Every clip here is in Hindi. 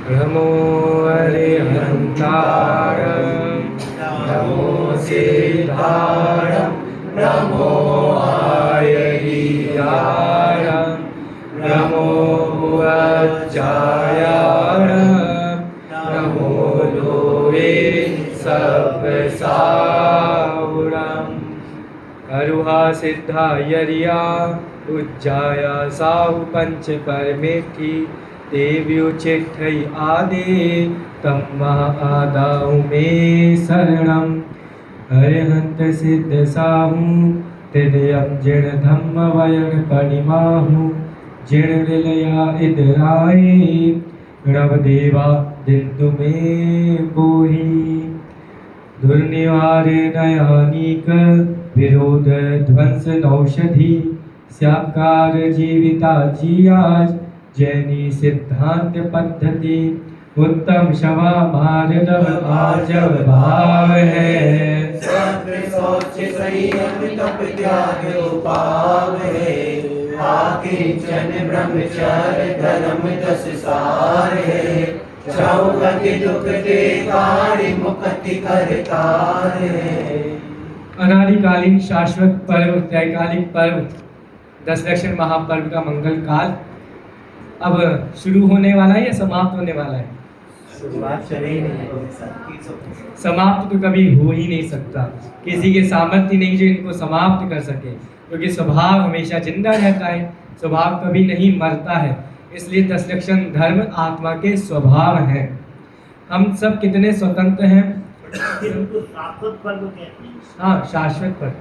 नमो अरिहन्ताय नमो सिद्धाय नमो आयर्याय नमो वज्राय नमो लोवे सप्तसाहुरम् अरुहा सिद्धायर्या उज्जाया साहु पंच परमेठी देव्युचिट्ठै आदे तम्मा आदाहु मे शरणम् अरिहंत सिद्ध साहु हृदयं जिण धम्म वयन परिमाहु जिण विलया इदराए नवदेवा दिंदु में बोही दुर्निवारे नयानीक विरोध ध्वंस नौषधि स्याकार जीविता जी आज जैनी सिद्धांत पद्धति उत्तम क्षमा मार्दव आर्जव भाव है सत्य शौच संयम तप त्याग उपाव है आकिंचन ब्रह्मचर्य धर्म 10 सार है चौगति दुख ते कारी मुक्ति करतार है। अनादिकालीन शाश्वत पर्व त्रैकालिक पर्व 10 लक्षण महापर्व का मंगल काल अब शुरू होने वाला है या समाप्त होने वाला है? समाप्त तो कभी हो ही नहीं सकता, किसी के सामर्थ्य नहीं जो इनको समाप्त कर सके, क्योंकि स्वभाव हमेशा जिंदा रहता है, स्वभाव कभी नहीं मरता है। इसलिए 10 लक्षण धर्म आत्मा के स्वभाव हैं। हम सब कितने स्वतंत्र हैं? हाँ, शाश्वत पर्व।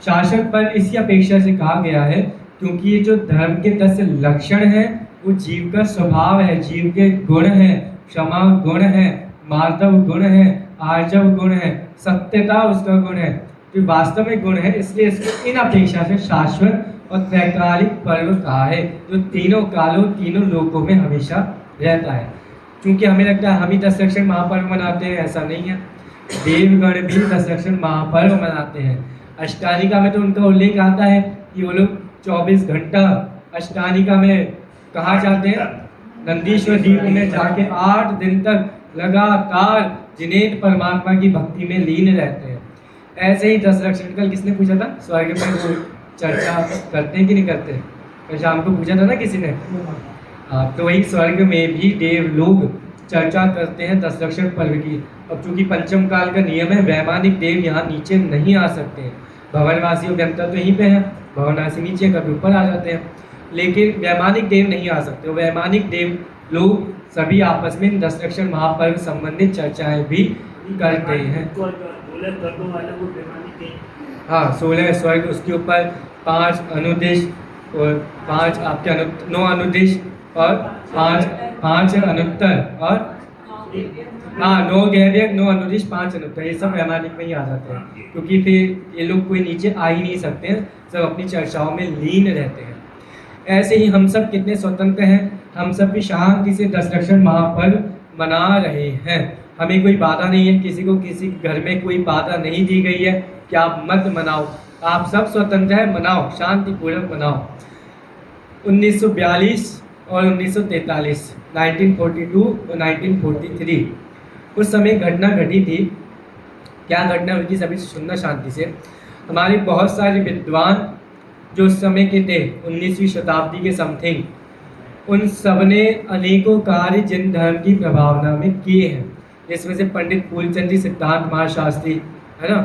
शाश्वत पर्व इसी अपेक्षा से कहा गया है क्योंकि ये जो धर्म के 10 लक्षण हैं वो जीव का स्वभाव है, जीव के गुण हैं। क्षमा गुण है, मार्दव गुण है, आर्जव गुण है, सत्यता उसका गुण है, जो वास्तव में गुण है। इसलिए इसको इन अपेक्षा से शाश्वत और त्रैकालिक पर्व कहा है, जो तीनों कालों तीनों लोकों में हमेशा रहता है। क्योंकि हमें लगता है हम ही 10 लक्षण महापर्व मनाते हैं, ऐसा नहीं है। देवगण भी 10 लक्षण महापर्व मनाते हैं। अष्टानिका में तो उनका उल्लेख आता है कि वो लोग 24 घंटा अष्टानिका में कहाँ जाते हैं? नंदीश्वर द्वीप में जाके 8 दिन तक लगातार जिनेन्द्र परमात्मा की भक्ति में लीन रहते हैं। ऐसे ही 10 लक्षण कल किसने पूछा था? स्वर्ग में वो चर्चा करते हैं कि नहीं करते? कल शाम को पूछा था ना किसी ने। हाँ, तो वही स्वर्ग में भी देव लोग चर्चा करते हैं 10 लक्षण पर्व की। अब चूंकि पंचम काल का नियम है, वैमानिक देव यहाँ नीचे नहीं आ सकते हैं। भवनवासी अभियंता तो यहीं पे है, भवनवासी नीचे कभी ऊपर आ जाते हैं, लेकिन वैमानिक देव नहीं आ सकते। वैमानिक देव लोग सभी आपस में 10 लक्षण महापर्व संबंधित चर्चाएं भी करते हैं। हाँ, 16 स्वर्ग, उसके ऊपर 5 अनुदेश और 5 आपके 9 अनुदेश और 5 अनुत्तर और 9 गैर्यक 9 अनुदेश 5 अनुत्तर, ये सब वैमानिक में ही आ जाते हैं। क्योंकि फिर ये लोग कोई नीचे आ ही नहीं सकते हैं, सब अपनी चर्चाओं में लीन रहते हैं। ऐसे ही हम सब कितने स्वतंत्र हैं, हम सब भी शांति से 10 लक्षण महापर्व मना रहे हैं। हमें कोई बाधा नहीं है, किसी को किसी घर में कोई बाधा नहीं दी गई है कि आप मत मनाओ। आप सब स्वतंत्र हैं, मनाओ, शांतिपूर्वक मनाओ। 1942 और 1943, 1942 और 1943 उस समय घटना घटी थी। क्या घटना हुई थी सभी सुनना शांति से। हमारे बहुत सारे विद्वान जो उस समय के थे 19वीं शताब्दी के समथिंग, उन सब ने अनेकों कार्य जिन धर्म की प्रभावना में किए हैं, जिसमें से पंडित फूलचंद जी सिद्धांत महाशास्त्री है ना,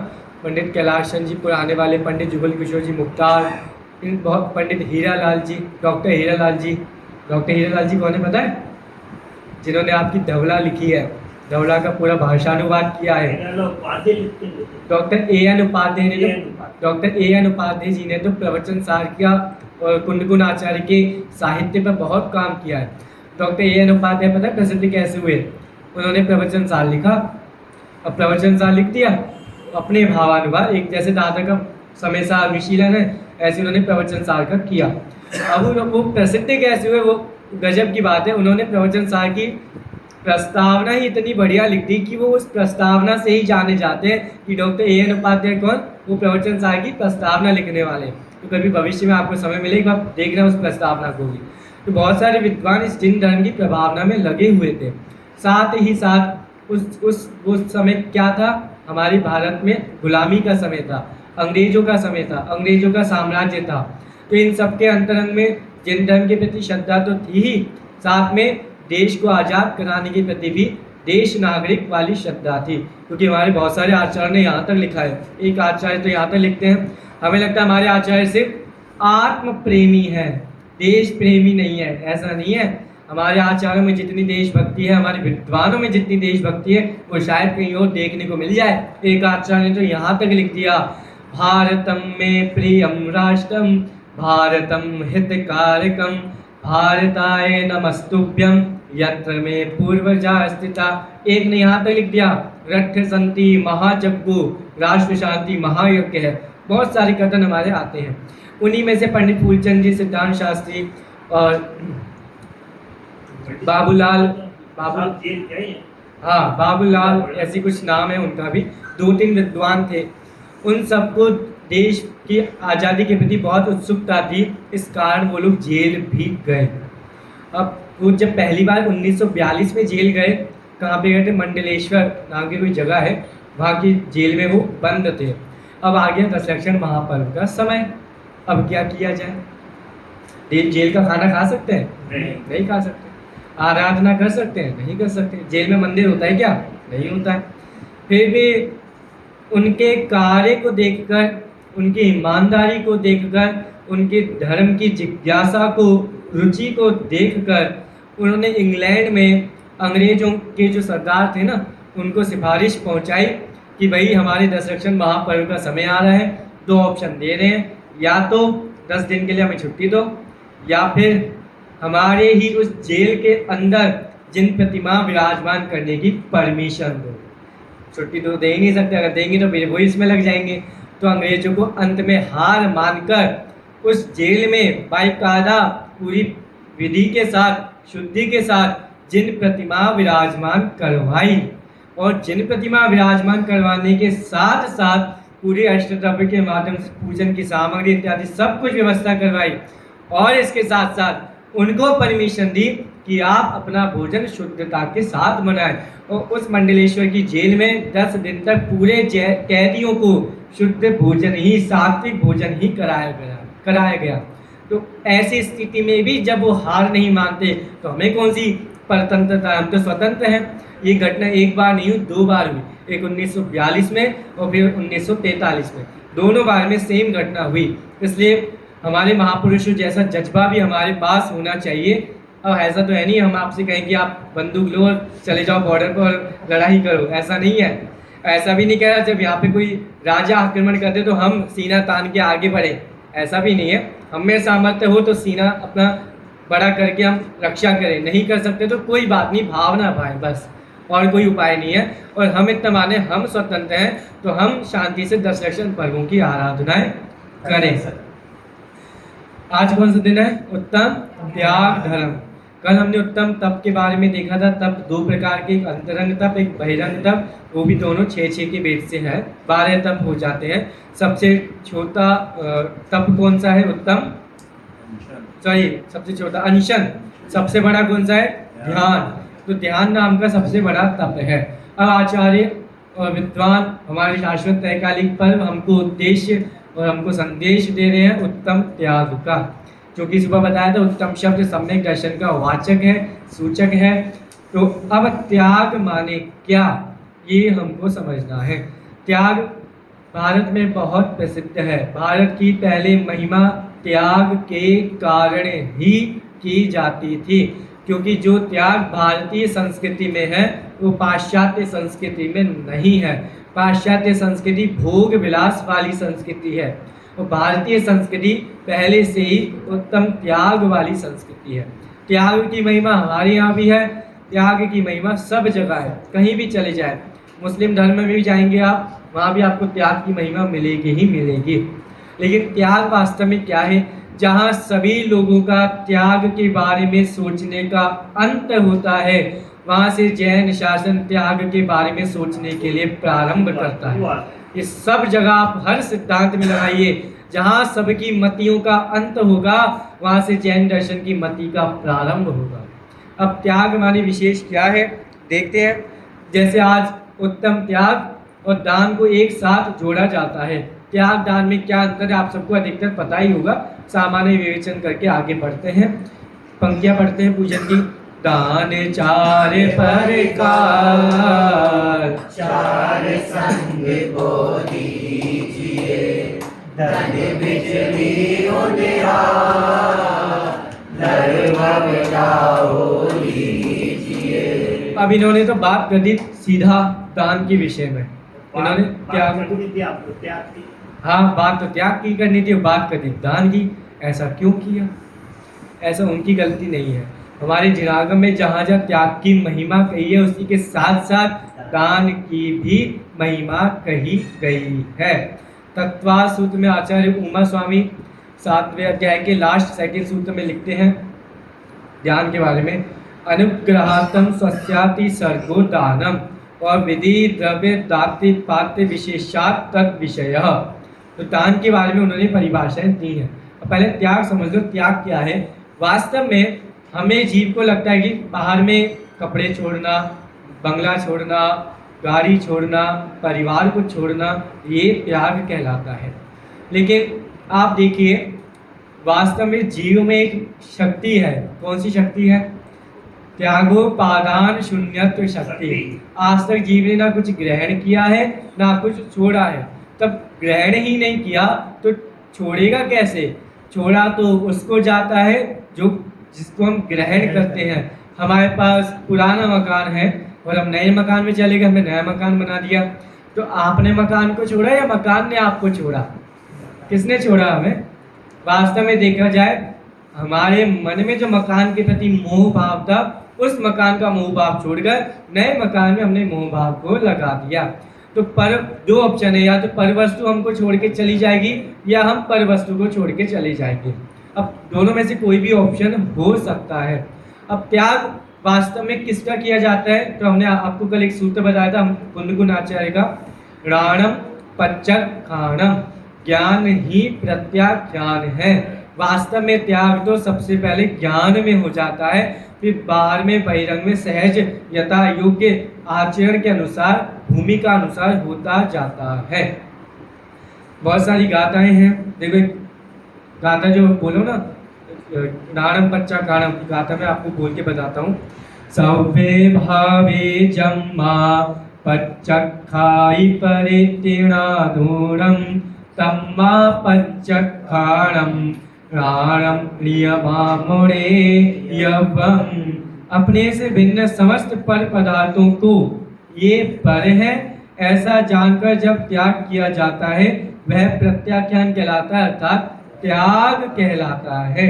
पंडित कैलाश चंद जी पुराने वाले, पंडित जुगल किशोर जी मुख्तार, इन बहुत पंडित हीरालाल जी, डॉक्टर हीरालाल जी। डॉक्टर हीरालाल जी कौन है पता है? जिन्होंने आपकी धवला लिखी है, धवला का पूरा भाषानुवाद किया है। Doctor A.N. उपाध्याय ने डॉक्टर A.N. उपाध्याय जी ने तो प्रवचन सार किया और कुंडकुन आचार्य के साहित्य पर बहुत काम किया है। Doctor A.N. उपाध्याय पता है प्रसिद्ध कैसे हुए? उन्होंने प्रवचन सार लिखा, अब प्रवचन सार लिख दिया अपने भावानुवाद, एक जैसे दादा का समय सार विशीलन है, ऐसे उन्होंने प्रवचन सार का किया। अब वो प्रसिद्ध कैसे हुए, वो गजब की बात है। उन्होंने प्रवचन सार की प्रस्तावना ही इतनी बढ़िया लिख दी कि वो उस प्रस्तावना से ही जाने जाते हैं कि डॉक्टर A.N. उपाध्याय कौन? वो प्रवचन सार की प्रस्तावना लिखने वाले। तो कभी भविष्य में आपको समय मिलेगा, आप देखना उस प्रस्तावना को भी। तो बहुत सारे विद्वान इस जिन धर्म की प्रभावना में लगे हुए थे। साथ ही साथ उस समय क्या था, हमारे भारत में गुलामी का समय था, अंग्रेजों का समय था, अंग्रेजों का साम्राज्य था। तो इन सब के अंतरंग में जिन धर्म के प्रति श्रद्धा तो थी ही, साथ में देश को आज़ाद कराने के प्रति भी देश नागरिक वाली श्रद्धा थी। क्योंकि हमारे बहुत सारे आचार्य ने यहाँ तक लिखा है, एक आचार्य तो यहाँ तक लिखते हैं, हमें लगता है हमारे आचार्य सिर्फ आत्म प्रेमी है, देश प्रेमी नहीं है। ऐसा नहीं है, हमारे आचार्यों में जितनी देशभक्ति है, हमारे विद्वानों में जितनी देशभक्ति है, वो शायद कहीं और देखने को मिल जाए। एक आचार्य ने तो यहाँ तक लिख दिया, भारतम में प्रियम राष्ट्रम भारतम हितकारकम भारताय नमस्तुभ्यम यत्र में पूर्वजा स्थिता। एक ने यहाँ तक लिख दिया, रट्ठ संति महाजग्गो राष्ट्र शांति महायज्ञ है। बहुत सारे कथन हमारे आते हैं। उन्हीं में से पंडित फूलचंद जी, सिद्धांत शास्त्री और बाबूलाल बाबूलाल ऐसी कुछ नाम है उनका भी, 2-3 विद्वान थे। उन सबको देश की आज़ादी के प्रति बहुत उत्सुकता थी, इस कारण वो लोग जेल भी गए। अब वो जब पहली बार 1942 में जेल गए, कहाँ पे गए थे, मंडलेश्वर नाम की कोई जगह है, वहाँ की जेल में वो बंद थे। अब आ गया दशलक्षण महापर्व का समय। अब क्या किया जाए, जेल का खाना खा सकते हैं? नहीं खा सकते। आराधना कर सकते हैं? नहीं कर सकते। जेल में मंदिर होता है क्या? नहीं होता है। फिर भी उनके कार्य को देखकर, उनकी ईमानदारी को देखकर, उनके धर्म की जिज्ञासा को, रुचि को देखकर उन्होंने इंग्लैंड में अंग्रेजों के जो सरदार थे ना, उनको सिफारिश पहुंचाई कि भाई हमारे दशलक्षण महापर्व का समय आ रहा है, 2 ऑप्शन दे रहे हैं, या तो 10 दिन के लिए हमें छुट्टी दो, या फिर हमारे ही उस जेल के अंदर जिन प्रतिमा विराजमान करने की परमिशन दो। छुट्टी तो दे ही नहीं सकते, अगर देंगे तो फिर वो इसमें लग जाएंगे। तो अंग्रेजों को अंत में हार मानकर उस जेल में बाकायदा पूरी विधि के साथ, शुद्धि के साथ जिन प्रतिमा विराजमान करवाई, और जिन प्रतिमा विराजमान करवाने के साथ साथ पूरी अष्टद्रव्य के माध्यम से पूजन की सामग्री इत्यादि सब कुछ व्यवस्था करवाई, और इसके साथ साथ उनको परमिशन दी कि आप अपना भोजन शुद्धता के साथ बनाएं। और उस मंडलेश्वर की जेल में 10 दिन तक पूरे कैदियों को शुद्ध भोजन ही, सात्विक भोजन ही कराया गया। तो ऐसी स्थिति में भी जब वो हार नहीं मानते, तो हमें कौन सी परतंत्रता, हम तो स्वतंत्र हैं। ये घटना एक बार नहीं हुई, 2 बार हुई, एक 1942 में और फिर 1943 में, दोनों बार में सेम घटना हुई। इसलिए हमारे महापुरुषों जैसा जज्बा भी हमारे पास होना चाहिए। और ऐसा तो है नहीं हम आपसे कहें कि आप बंदूक लो और चले जाओ बॉर्डर पर लड़ाई करो, ऐसा नहीं है। ऐसा भी नहीं कह रहा जब यहाँ पे कोई राजा आक्रमण करते तो हम सीना तान के आगे बढ़े, ऐसा भी नहीं है। हम में सामर्थ्य हो तो सीना अपना बड़ा करके हम रक्षा करें, नहीं कर सकते तो कोई बात नहीं, भावना भाई बस, और कोई उपाय नहीं है। और हम इतना माने हम स्वतंत्र हैं, तो हम शांति से दशलक्षण पर्वों की आराधनाएं करें। आज कौन सा दिन है? उत्तम त्याग धर्म। कल हमने उत्तम तप के बारे में देखा था। तप 2 प्रकार के, एक अंतरंग तप, एक बहिरंग तप, वो भी दोनों 6-6 के वेट से है, 12 तप हो जाते हैं। सबसे छोटा तप कौन सा है? उत्तम, सॉरी सबसे छोटा अनशन। सबसे बड़ा कौन सा है? ध्यान। तो ध्यान नाम का सबसे बड़ा तप है। अब आचार्य और विद्वान हमारे शाश्वत त्रैकालिक पर्व हमको उद्देश्य और हमको संदेश दे रहे हैं उत्तम त्याग का, जो कि सुबह बताया था उत्तम शब्द सम्यक दर्शन का वाचक है, सूचक है। तो अब त्याग माने क्या, ये हमको समझना है। त्याग भारत में बहुत प्रसिद्ध है। भारत की पहले महिमा त्याग के कारण ही की जाती थी, क्योंकि जो त्याग भारतीय संस्कृति में है वो पाश्चात्य संस्कृति में नहीं है। पाश्चात्य संस्कृति भोग विलास वाली संस्कृति है, और भारतीय संस्कृति पहले से ही उत्तम त्याग वाली संस्कृति है। त्याग की महिमा हमारे यहाँ भी है, त्याग की महिमा सब जगह है, कहीं भी चले जाए। मुस्लिम धर्म में भी जाएंगे आप, वहाँ भी आपको त्याग की महिमा मिलेगी ही मिलेगी। लेकिन त्याग वास्तव में क्या है? जहाँ सभी लोगों का त्याग के बारे में सोचने का अंत होता है, वहाँ से जैन शासन त्याग के बारे में सोचने के लिए प्रारंभ करता है। ये सब जगह आप हर सिद्धांत में लगाइए, जहाँ सबकी मतियों का अंत होगा वहाँ से जैन दर्शन की मति का प्रारंभ होगा। अब त्याग माने विशेष क्या है देखते हैं। जैसे आज उत्तम त्याग और दान को एक साथ जोड़ा जाता है। त्याग दान में क्या अंतर है आप सबको अधिकतर पता ही होगा। सामान्य विवेचन करके आगे बढ़ते हैं, पंक्तियां पढ़ते हैं पूजन की। दान चार प्रकार, चार संग को दीजिए, धन बिजली उनिया, धर्म बचाओ लीजिए। अब इन्होंने तो बात कर दी सीधा दान के विषय में। इन्होंने त्याग हाँ बात तो त्याग की करनी थी, बात कर दी दान की। ऐसा क्यों किया? ऐसा उनकी गलती नहीं है। हमारे जिनागम में जहाँ जहाँ त्याग की महिमा कही है उसी के साथ साथ दान की भी महिमा कही गई है। तत्वा सूत्र में आचार्य उमा स्वामी 7वें अध्याय के लास्ट सेकंड सूत्र में लिखते हैं ध्यान के बारे में। अनुग्रहार्थम स्वस्याति सर्गो दानम और विधि द्रव्य दाति पात्र विशेषात तद विषय। तो दान के बारे में उन्होंने परिभाषाएं दी हैं। पहले त्याग समझ लो, त्याग क्या है। वास्तव में हमें जीव को लगता है कि बाहर में कपड़े छोड़ना, बंगला छोड़ना, गाड़ी छोड़ना, परिवार को छोड़ना, ये त्याग कहलाता है। लेकिन आप देखिए वास्तव में जीव में एक शक्ति है। कौन सी शक्ति है? त्यागोपादान शून्यत्व शक्ति। आज तक जीव ने ना कुछ ग्रहण किया है ना कुछ छोड़ा है। तब ग्रहण ही नहीं किया तो छोड़ेगा कैसे? छोड़ा तो उसको जाता है जो जिसको हम ग्रहण करते हैं। हमारे पास पुराना मकान है और हम नए मकान में चले गए, हमने नया मकान बना दिया। तो आपने मकान को छोड़ा या मकान ने आपको छोड़ा? किसने छोड़ा हमें? वास्तव में देखा जाए हमारे मन में जो मकान के प्रति मोह भाव था उस मकान का मोह भाव छोड़कर नए मकान में हमने मोह भाव को लगा दिया। तो पर दो ऑप्शन है, या तो पर वस्तु हमको छोड़ के चली जाएगी या हम पर वस्तु को छोड़ के चले जाएंगे। अब दोनों में से कोई भी ऑप्शन हो सकता है। अब त्याग वास्तव में किसका किया जाता है? तो हमने आपको कल एक सूत्र बताया था पुण्यगुण आचार्य का, राणम पच्चखाणम, ज्ञान ही प्रत्याख्यान है। वास्तव में त्याग तो सबसे पहले ज्ञान में हो जाता है, फिर बाहर में बहिरंग में सहज यथा योग्य आचरण के अनुसार भूमिका अनुसार होता जाता है। बहुत सारी गाथाएं हैं। देखो गाथा जो बोलो ना, नाणम पच्चा काणम की गाथा मैं आपको बोल के बताता हूँ। सवे भावे जम्मा पच्चखाई परितीर्णाधूरम तम्मा पच्चखाणम राणम प्रियमामुरे यवम। अपने से भिन्न समस्त पर पदार्थों को ये पर है ऐसा जानकर जब त्याग किया जाता है वह प्रत्याख्यान कहलाता है, अर्थात त्याग कहलाता है।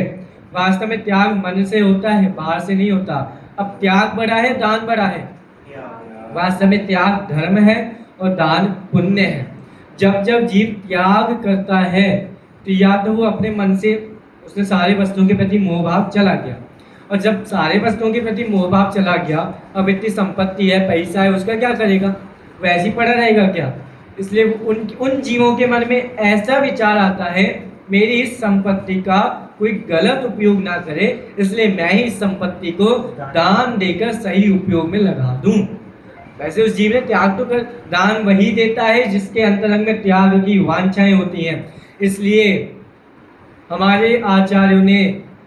वास्तव में त्याग मन से होता है, बाहर से नहीं होता। अब त्याग बड़ा है दान बड़ा है? वास्तव में त्याग धर्म है और दान पुण्य है। जब जब जीव त्याग करता है तो या तो वो अपने मन से उसने सारे वस्तुओं के प्रति मोह भाव चला गया, और जब सारे वस्तुओं के प्रति मोह भाव चला गया, अब इतनी संपत्ति है, पैसा है, उसका क्या करेगा? वैसे ही पड़ा रहेगा क्या? इसलिए उन जीवों के मन में ऐसा विचार आता है मेरी इस संपत्ति का कोई गलत उपयोग ना करे, इसलिए मैं ही इस संपत्ति को दान देकर सही उपयोग में लगा दूं। वैसे उस जीव ने त्याग तो कर, दान वही देता है जिसके अंतरंग में त्याग की वांछाएं होती हैं। इसलिए हमारे आचार्यों ने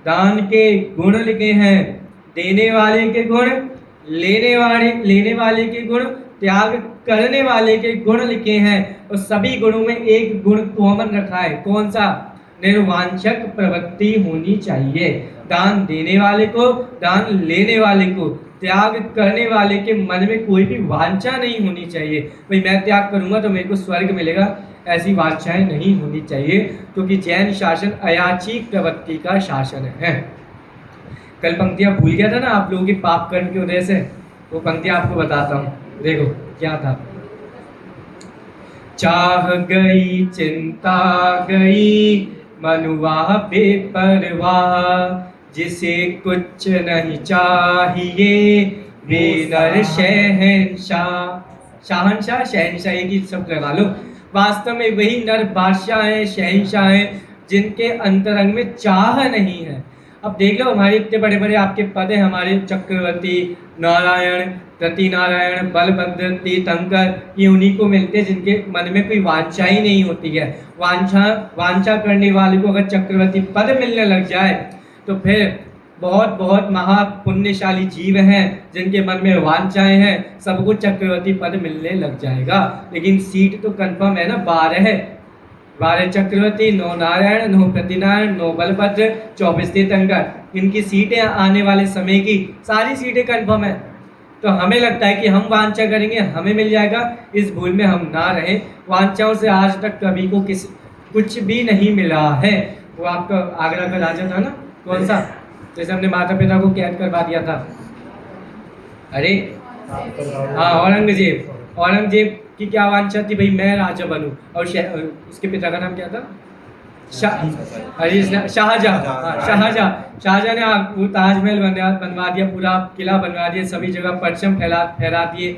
दान के गुण लिखे हैं, देने वाले के गुण, लेने वाले के गुण, त्याग करने वाले के गुण लिखे हैं। और सभी गुणों में एक गुण कॉमन रखा है। कौन सा? निर्वांछक प्रवृत्ति होनी चाहिए। दान देने वाले को, दान लेने वाले को, त्याग करने वाले के मन में कोई भी वांछा नहीं होनी चाहिए भाई मैं त्याग करूंगा तो मेरे को स्वर्ग मिलेगा, ऐसी वांछाएं नहीं होनी चाहिए, क्योंकि जैन शासन अयाचिक प्रवृत्ति का शासन है। कल पंक्तियां भूल गया था ना आप लोगों के पाप कर्म की वजह से, वो पंक्तियां आपको बताता हूँ। देखो क्या था। चाह गई चिंता गई मनुवाह बेपरवाह, जिसे कुछ नहीं चाहिए वे नर शहनशाह। शहनशाह शहनशाह की सब लगा लो। वास्तव में वही नर बादशाह हैं, शहंशाह हैं, जिनके अंतरंग में चाह नहीं है। अब देख लो हमारे इतने बड़े बड़े आपके पद हैं, हमारे चक्रवर्ती, नारायण, रति नारायण, बलभद्र, तीर्थंकर, ये उन्हीं को मिलते हैं जिनके मन में कोई वांछा ही नहीं होती है। वांछा करने वाले को अगर चक्रवर्ती पद मिलने लग जाए तो फिर बहुत बहुत महापुण्यशाली जीव हैं जिनके मन में वांछाएं हैं, सबको चक्रवर्ती पद मिलने लग जाएगा। लेकिन सीट तो कंफर्म है ना, 12 चक्रवर्ती, 9 नारायण, 9 प्रतिनारायण, 9 बलभद्र, 24 तीर्थंकर। इनकी सीटें आने वाले समय की सारी सीटें कंफर्म है। तो हमें लगता है कि हम वांछा करेंगे हमें मिल जाएगा, इस भूल में हम ना रहें। वांछाओं से आज तक कभी को कुछ भी नहीं मिला है। वो आपका आगरा का राजा था ना, कौन सा, जैसे हमने माता पिता को कैद करवा दिया था, अरे हाँ औरंगजेब की क्या वांछा थी भाई, मैं राजा बनूं, और उसके पिता का नाम क्या था, शाहजहां ने वो ताजमहल बनवा दिया, पूरा किला बनवा दिया, सभी जगह परचम फहरा दिए।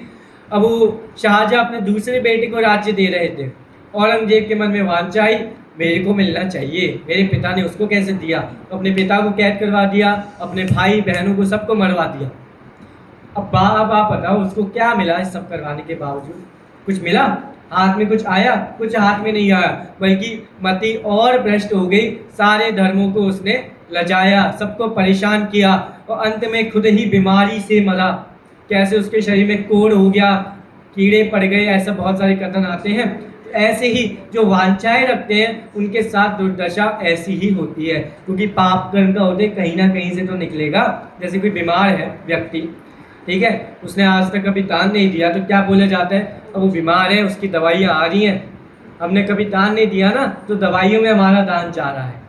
अब वो शाहजहां अपने दूसरे बेटे को राज्य दे रहे थे, औरंगजेब के मन में वांछा आई, मेरे को मिलना चाहिए, मेरे पिता ने उसको कैसे दिया, अपने पिता को कैद करवा दिया, अपने भाई बहनों को सबको मरवा दिया। अब आप बताओ उसको क्या मिला इस सब करवाने के बावजूद, कुछ मिला, हाथ में कुछ आया, कुछ हाथ में नहीं आया, बल्कि मति और भ्रष्ट हो गई। सारे धर्मों को उसने लजाया, सबको परेशान किया, और अंत में खुद ही बीमारी से मरा। कैसे उसके शरीर में कोढ़ हो गया, कीड़े पड़ गए, ऐसा बहुत सारे कथन आते हैं। ऐसे ही जो वांछाएं रखते हैं उनके साथ दुर्दशा ऐसी ही होती है, क्योंकि पाप कर्म का होते कहीं ना कहीं से तो निकलेगा। जैसे कोई बीमार है व्यक्ति, ठीक है, उसने आज तक कभी दान नहीं दिया, तो क्या बोला जाता है, अब वो बीमार है, उसकी दवाइयाँ आ रही हैं, हमने कभी दान नहीं दिया ना, तो दवाइयों में हमारा दान जा रहा है,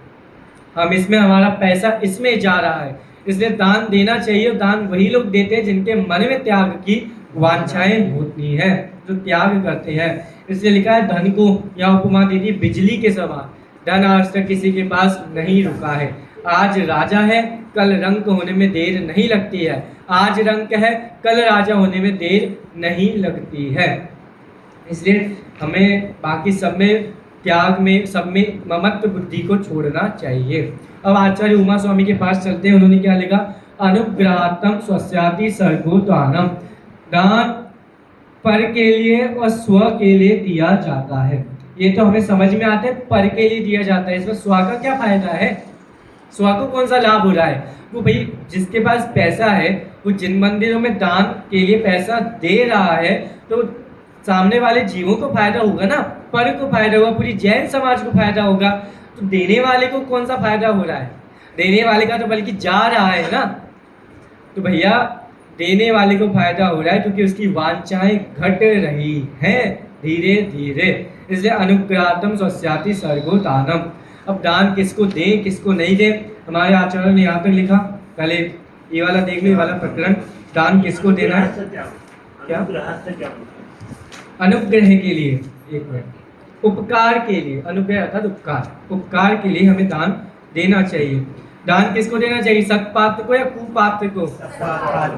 हम इसमें हमारा पैसा इसमें जा रहा है। इसलिए दान देना चाहिए। दान वही लोग देते हैं जिनके मन में त्याग की वांछाएं होती हैं, जो त्याग करते हैं। इसलिए लिखा है धन को या उपमा दी थी बिजली के समान, धन आज तक किसी के पास नहीं रुका है। आज राजा है, कल रंक होने में देर नहीं लगती है, आज रंक है, कल राजा होने में देर नहीं लगती है। इसलिए हमें बाकी सब में त्याग में, सब में ममत्व बुद्धि को छोड़ना चाहिए। अब आचार्य उमा स्वामी के पास चलते हैं, उन्होंने क्या लिखा, अनुग्रहात्म स्वस्याति सर्गो दानम, दान पर के लिए और स्व के लिए दिया जाता है। ये तो हमें समझ में आता है, पर के लिए दिया जाता है, इसमें स्व का क्या फायदा है, स्व को कौन सा लाभ हो रहा है। वो भाई जिसके पास पैसा है, वो जिन मंदिरों में दान के लिए पैसा दे रहा है, तो सामने वाले जीवों को फायदा होगा ना, पर को फायदा होगा, पूरी जैन समाज को फायदा होगा। तो देने वाले को कौन सा फायदा हो रहा है, देने वाले का तो बल्कि जा रहा है ना। तो भैया देने वाले को फायदा हो रहा है, क्योंकि उसकी वांछाएं घट रही हैं धीरे धीरे। इसलिए अनुग्रहात्म स्वस्याति सर्गो दानम। अब दान किसको दें किसको नहीं दें, हमारे आचार्य ने यहाँ तक लिखा। पहले ये वाला देख लो, ये वाला प्रकरण, दान किसको देना है, क्या अनुग्रह के लिए, एक मिनट, उपकार के लिए, अनुग्रह अर्थात उपकार, उपकार के लिए हमें दान देना चाहिए। दान किसको देना चाहिए, सत्पात्र को या कुपात्र को।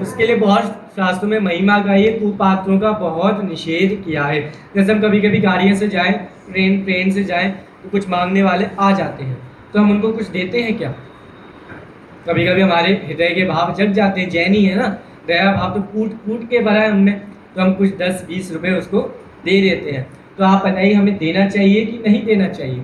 उसके लिए बहुत शास्त्रों में महिमा गाई है, कुपात्रों का बहुत निषेध किया है। जैसे हम कभी कभी गाड़ियों से जाएं, ट्रेन से जाएं, तो कुछ मांगने वाले आ जाते हैं, तो हम उनको कुछ देते हैं क्या। कभी कभी हमारे हृदय के भाव जग जाते हैं, जैनी है ना, दया भाव तो कूट के भरा है हमने, तो हम कुछ 10-20 रुपए उसको दे देते हैं। तो आप बताइए हमें देना चाहिए कि नहीं देना चाहिए।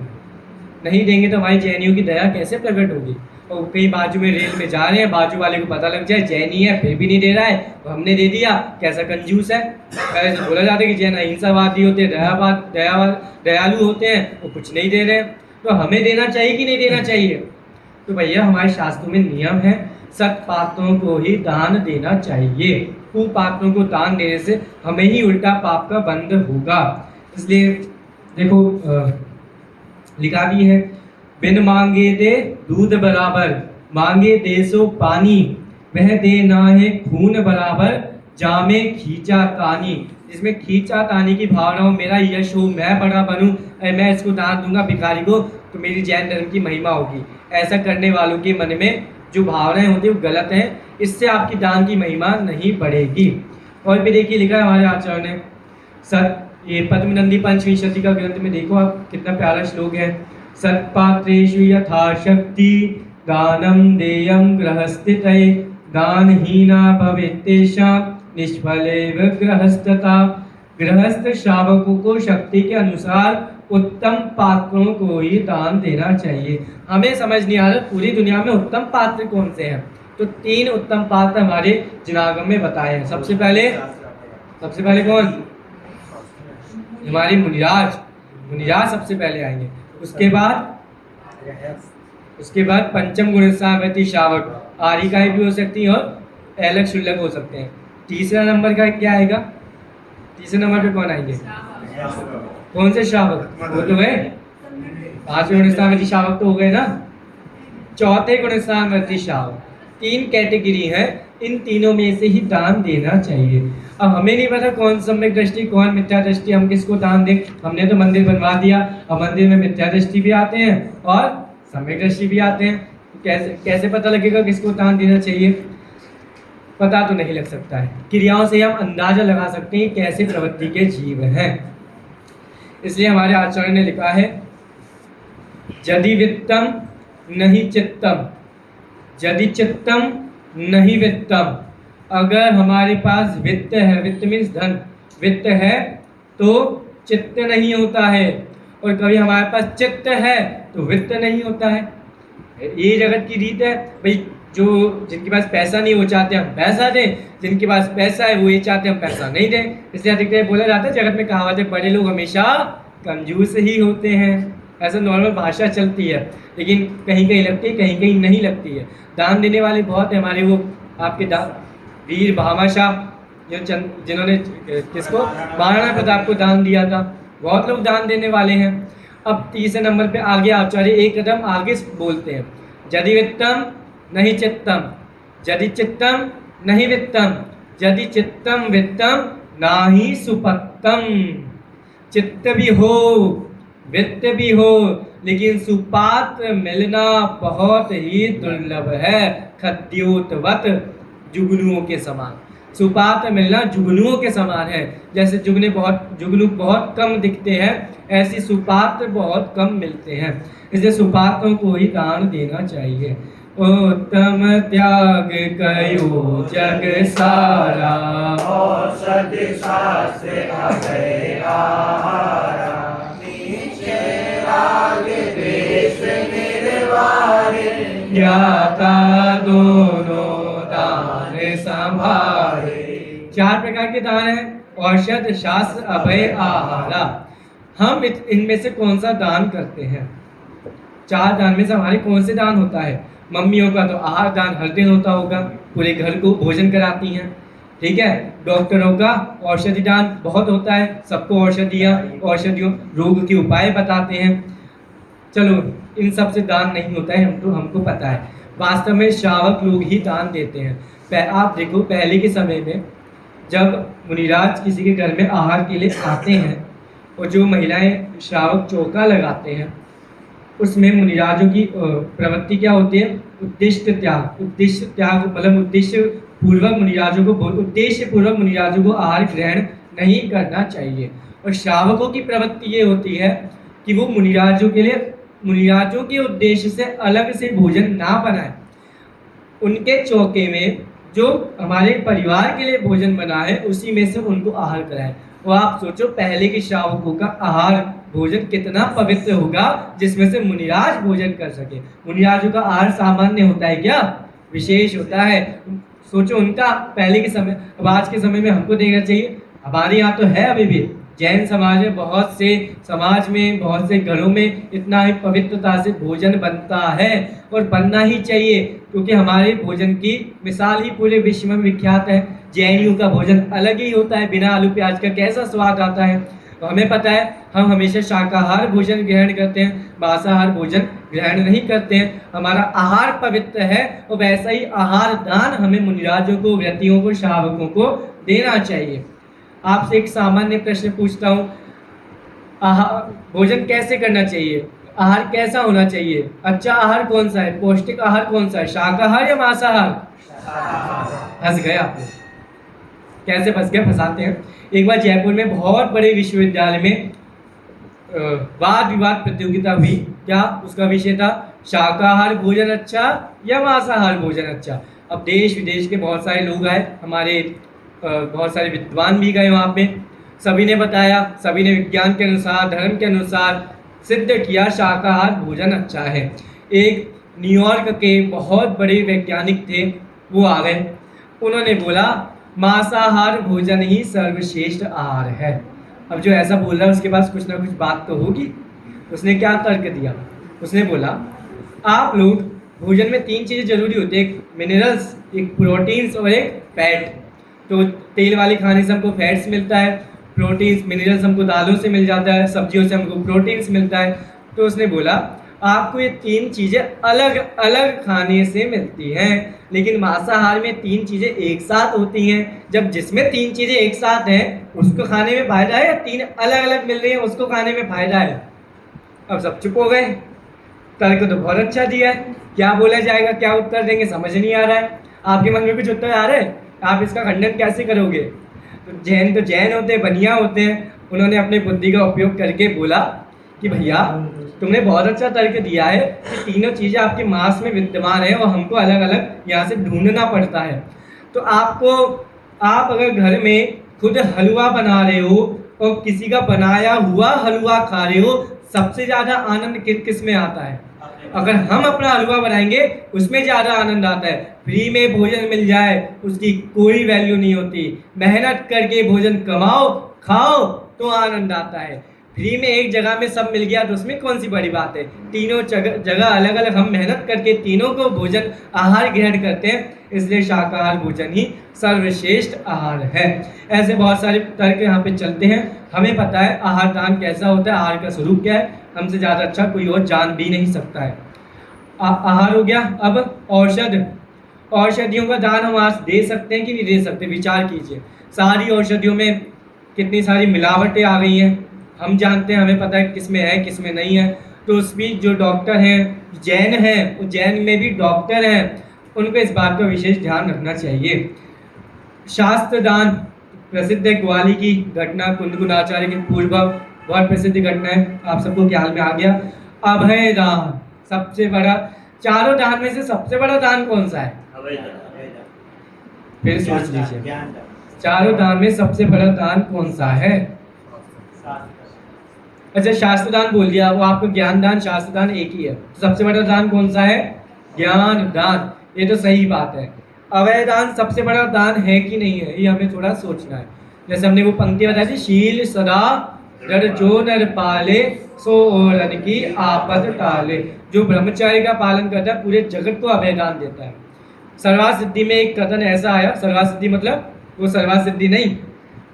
नहीं देंगे तो हमारी जैनियों की दया कैसे प्रकट होगी। और कहीं बाजू में रेल में जा रहे हैं, बाजू वाले को पता लग जाए जैनी है, फिर भी नहीं दे रहा है, तो हमने दे दिया, कैसा कंजूस है। ऐसे बोला जाता है कि जैन अहिंसावादी होते हैं, दयालु होते हैं, वो कुछ नहीं दे रहे। तो हमें देना चाहिए कि नहीं देना चाहिए। तो भैया हमारे शास्त्रों में नियम है, सत्पात्रों को ही दान देना चाहिए, कुपात्रों को दान देने से हमें ही उल्टा पाप का बंध होगा। इसलिए देखो लिखा भी है, बिन मांगे दे दूध बराबर, मांगे देसो पानी, वह दे ना है खून बराबर, जामे खींचा तानी। जिसमें खींचा तानी की भावना हो, मेरा यश हो, मैं बड़ा बनूं, मैं इसको दान दूंगा भिखारी को, तो मेरी जैन धर्म की महिमा होगी। ऐसा करने वालों के मन में जो भावनाएं होती है वो गलत हैं, इससे आपकी दान की महिमा नहीं बढ़ेगी। और भी देखिए लिखा है हमारे आचार्य ने, ये पद्मनंदी पंचविंशति का ग्रंथ में देखो आप, कितना प्यारा श्लोक है। सत्पात्रेषु यथाशक्ति दानम देयम गृहस्थितये दानहीना भवेत्तेषां निष्फलेव गृहस्थता। गृहस्थ श्रावकों को शक्ति के अनुसार उत्तम पात्रों को ही दान देना चाहिए। हमें समझ नहीं आ रहा पूरी दुनिया में उत्तम पात्र कौन से हैं, तो 3 उत्तम पात्र हमारे जिनागम में बताए हैं। सबसे पहले कौन? हमारे मुनिराज सबसे पहले आएंगे। उसके बाद पंचम गुणसावती श्रावक, आरिकाएं भी हो सकती हैं और अलग शुल्लक हो सकते हैं। तीसरा नंबर का क्या आएगा? तीसरे नंबर पे कौन आएंगे? कौन से श्रावक? वो तो है 5वें गुणसावती श्रावक तो हो गए ना। चौथे गुणसावती श्रावक, 3 कैटेगरी है, इन तीनों में से ही दान देना चाहिए। अब हमें नहीं पता कौन सम्यक दृष्टि कौन मिथ्या दृष्टि, हम किसको दान दें। हमने तो मंदिर बनवा दिया, अब मंदिर में मिथ्या दृष्टि भी आते हैं और सम्यक दृष्टि भी आते हैं। कैसे पता लगेगा किसको दान देना चाहिए? पता तो नहीं लग सकता है, क्रियाओं से हम अंदाजा लगा सकते हैं कैसे प्रवृत्ति के जीव हैं। इसलिए हमारे आचार्य ने लिखा है, यदि वित्तम नहीं चित्तम, यदि चित्तम नहीं वित्तम। अगर हमारे पास वित्त है, वित्त मीन्स धन, वित्त है तो चित्त नहीं होता है, और कभी हमारे पास चित्त है तो वित्त नहीं होता है। ये जगत की रीत है भाई, जो जिनके पास पैसा नहीं वो चाहते हम पैसा दें, जिनके पास पैसा है वो ये चाहते हम पैसा नहीं दें। इसलिए अधिकतर बोला जाता है जगत में कहावत है, बड़े लोग हमेशा कंजूस ही होते हैं। ऐसा नॉर्मल भाषा चलती है, लेकिन कहीं कहीं लगती है, कहीं कहीं नहीं लगती है। दान देने वाले बहुत है हमारे, वो आपके वीर भामाशाह जिन्होंने किसको, महाराणा प्रताप को दान दिया था। बहुत लोग दान देने वाले हैं। अब तीसरे नंबर पे आगे आचार्य एक कदम आगे बोलते हैं, यदि वित्तम नहीं चित्तम, यदि चित्तम नहीं वित्तम, यदि चित्तम वित्तम नाही सुपत्तम। चित्त भी हो वित्त भी हो, लेकिन सुपात्र मिलना बहुत ही दुर्लभ है। खद्योतवत, जुगनुओं के समान। सुपात्र मिलना जुगनुओं के समान है। जैसे जुगनू बहुत कम दिखते हैं, ऐसी सुपात्र बहुत कम मिलते हैं। इसलिए सुपात्रों को ही दान देना चाहिए। उत्तम त्याग कयो जग सारा, औषध शास्त्र अभय आहारा। नीचे राग द्वेष निर्वारे, ज्ञाता दोनों दान संभारे। 4 प्रकार के दान हैं, औषध शास्त्र अभय आहारा। हम इनमें से कौन सा दान करते हैं? 4 दान में से हमारे कौन से दान होता है? मम्मियों का तो आहार दान हर दिन होता होगा, पूरे घर को भोजन कराती हैं, ठीक है। डॉक्टरों का औषधि दान बहुत होता है, सबको औषधियों रोग के उपाय बताते हैं। चलो इन सब से दान नहीं होता है, हमको पता है। वास्तव में श्रावक लोग ही दान देते हैं। आप देखो पहले के समय में जब मुनिराज किसी के घर में आहार के लिए आते हैं और जो महिलाएं श्रावक चौका लगाते हैं, उसमें मुनिराजों की प्रवृत्ति क्या होती है? उद्देश्य त्याग मतलब उद्देश्य पूर्वक मुनिराजों को आहार ग्रहण नहीं करना चाहिए। और श्रावकों की प्रवृत्ति ये होती है कि वो मुनिराजों के उद्देश्य से अलग से भोजन ना बनाए। उनके चौके में जो हमारे परिवार के लिए भोजन बना है उसी में से उनको आहार कराएं। तो आप सोचो पहले के श्रावकों का आहार भोजन कितना पवित्र होगा जिसमें से मुनिराज भोजन कर सके। मुनिराजों का आहार सामान्य होता है क्या? विशेष होता है। सोचो उनका पहले के समय, अब आज के समय में हमको देखना चाहिए। हमारे यहाँ तो है अभी भी जैन समाज में, बहुत से घरों में इतना ही पवित्रता से भोजन बनता है और बनना ही चाहिए, क्योंकि हमारे भोजन की मिसाल ही पूरे विश्व में विख्यात है। जैनियों का भोजन अलग ही होता है, बिना आलू प्याज का कैसा स्वाद आता है। तो हमें पता है हम हमेशा शाकाहार भोजन ग्रहण करते हैं, मांसाहार भोजन ग्रहण नहीं करते हैं। हमारा आहार पवित्र है और वैसा ही आहार दान हमें मुनिराजों को, व्रतियों को, श्रावकों को देना चाहिए। आपसे एक सामान्य प्रश्न पूछता हूँ, भोजन कैसे करना चाहिए? आहार कैसा होना चाहिए? अच्छा आहार कौन सा है? पौष्टिक आहार कौन सा है? शाकाहार या मांसाहार? हंस गए आप लोग। कैसे फंस गए, फंसाते हैं। एक बार जयपुर में बहुत बड़े विश्वविद्यालय में वाद विवाद प्रतियोगिता हुई। क्या उसका विषय था? शाकाहार भोजन अच्छा या मांसाहार भोजन अच्छा। अब देश विदेश के बहुत सारे लोग आए, हमारे बहुत सारे विद्वान भी गए वहाँ पे। सभी ने बताया, सभी ने विज्ञान के अनुसार, धर्म के अनुसार सिद्ध किया शाकाहार भोजन अच्छा है। एक न्यूयॉर्क के बहुत बड़े वैज्ञानिक थे, वो आ गए, उन्होंने बोला मांसाहार भोजन ही सर्वश्रेष्ठ आहार है। अब जो ऐसा बोल रहा है उसके पास कुछ ना कुछ बात तो होगी। उसने क्या तर्क दिया? उसने बोला आप लोग, भोजन में 3 चीज़ें जरूरी होती है, एक मिनरल्स, एक प्रोटीन्स और एक फैट। तो तेल वाले खाने से हमको फैट्स मिलता है, प्रोटीन्स मिनरल्स हमको दालों से मिल जाता है, सब्जियों से हमको प्रोटीन्स मिलता है। तो उसने बोला आपको ये 3 चीज़ें अलग अलग खाने से मिलती हैं, लेकिन मांसाहार में 3 चीज़ें एक साथ होती हैं। जब जिसमें 3 चीज़ें एक साथ हैं उसको खाने में फायदा है, या 3 अलग अलग मिल रही हैं उसको खाने में फायदा है? अब सब चुप हो गए। तर्क तो बहुत अच्छा दिया है, क्या बोला जाएगा, क्या उत्तर देंगे, समझ नहीं आ रहा है। आपके मन में कुछ उत्तर आ रहा है? आप इसका खंडन कैसे करोगे? तो जैन होते हैं, बनिया होते हैं, उन्होंने अपनी बुद्धि का उपयोग करके बोला कि भैया तुमने बहुत अच्छा तर्क दिया है कि तीनों चीज़ें आपके मांस में विद्यमान है और हमको अलग अलग यहाँ से ढूंढना पड़ता है। तो आप अगर घर में खुद हलवा बना रहे हो और किसी का बनाया हुआ हलवा खा रहे हो, सबसे ज़्यादा आनंद किस में आता है? अगर हम अपना हलवा बनाएंगे उसमें ज़्यादा आनंद आता है। फ्री में भोजन मिल जाए उसकी कोई वैल्यू नहीं होती। मेहनत करके भोजन कमाओ, खाओ तो आनंद आता है। फ्री में एक जगह में सब मिल गया तो उसमें कौन सी बड़ी बात है? तीनों जगह अलग अलग हम मेहनत करके तीनों को भोजन आहार ग्रहण करते हैं, इसलिए शाकाहार भोजन ही सर्वश्रेष्ठ आहार है। ऐसे बहुत सारे तर्क यहाँ पे चलते हैं। हमें पता है आहार दान कैसा होता है, आहार का स्वरूप क्या है, हमसे ज़्यादा अच्छा कोई और जान भी नहीं सकता है। आहार हो गया। अब औषधियों का दान हम आज दे सकते हैं कि नहीं दे सकते? विचार कीजिए, सारी औषधियों में कितनी सारी मिलावटें आ गई हैं। हम जानते हैं, हमें पता है किस में है किस में नहीं है। तो उस भी जो डॉक्टर हैं, जैन हैं, वो जैन में भी डॉक्टर हैं, उनको इस बात का विशेष ध्यान रखना चाहिए। शास्त्र दान प्रसिद्ध है, ग्वाली की घटना, कुंदकुनाचार्य के पूर्व बहुत प्रसिद्ध घटना है, आप सबको ख्याल में आ गया। अभय दान सबसे बड़ा, चारों दान में से सबसे बड़ा दान कौन सा है? फिर सोच लीजिए, चारों दान में सबसे बड़ा दान कौन सा है? अच्छा, शास्त्र दान बोल दिया, वो आपको ज्ञान दान शास्त्र दान एक ही है। तो सबसे बड़ा दान कौन सा है? ज्ञान दान। ये तो सही बात है। अवय दान सबसे बड़ा दान है कि नहीं है, ये हमें थोड़ा सोचना है। जैसे हमने वो पंक्ति बताई थी, शील सदा डर जो नर पाले सो ओरन की आपद टाले। जो ब्रह्मचार्य का पालन करता है पूरे जगत को अभय दान देता है। सर्वा सिद्धि में एक कथन ऐसा आया, सर्वा सिद्धि मतलब वो सर्वा सिद्धि नहीं,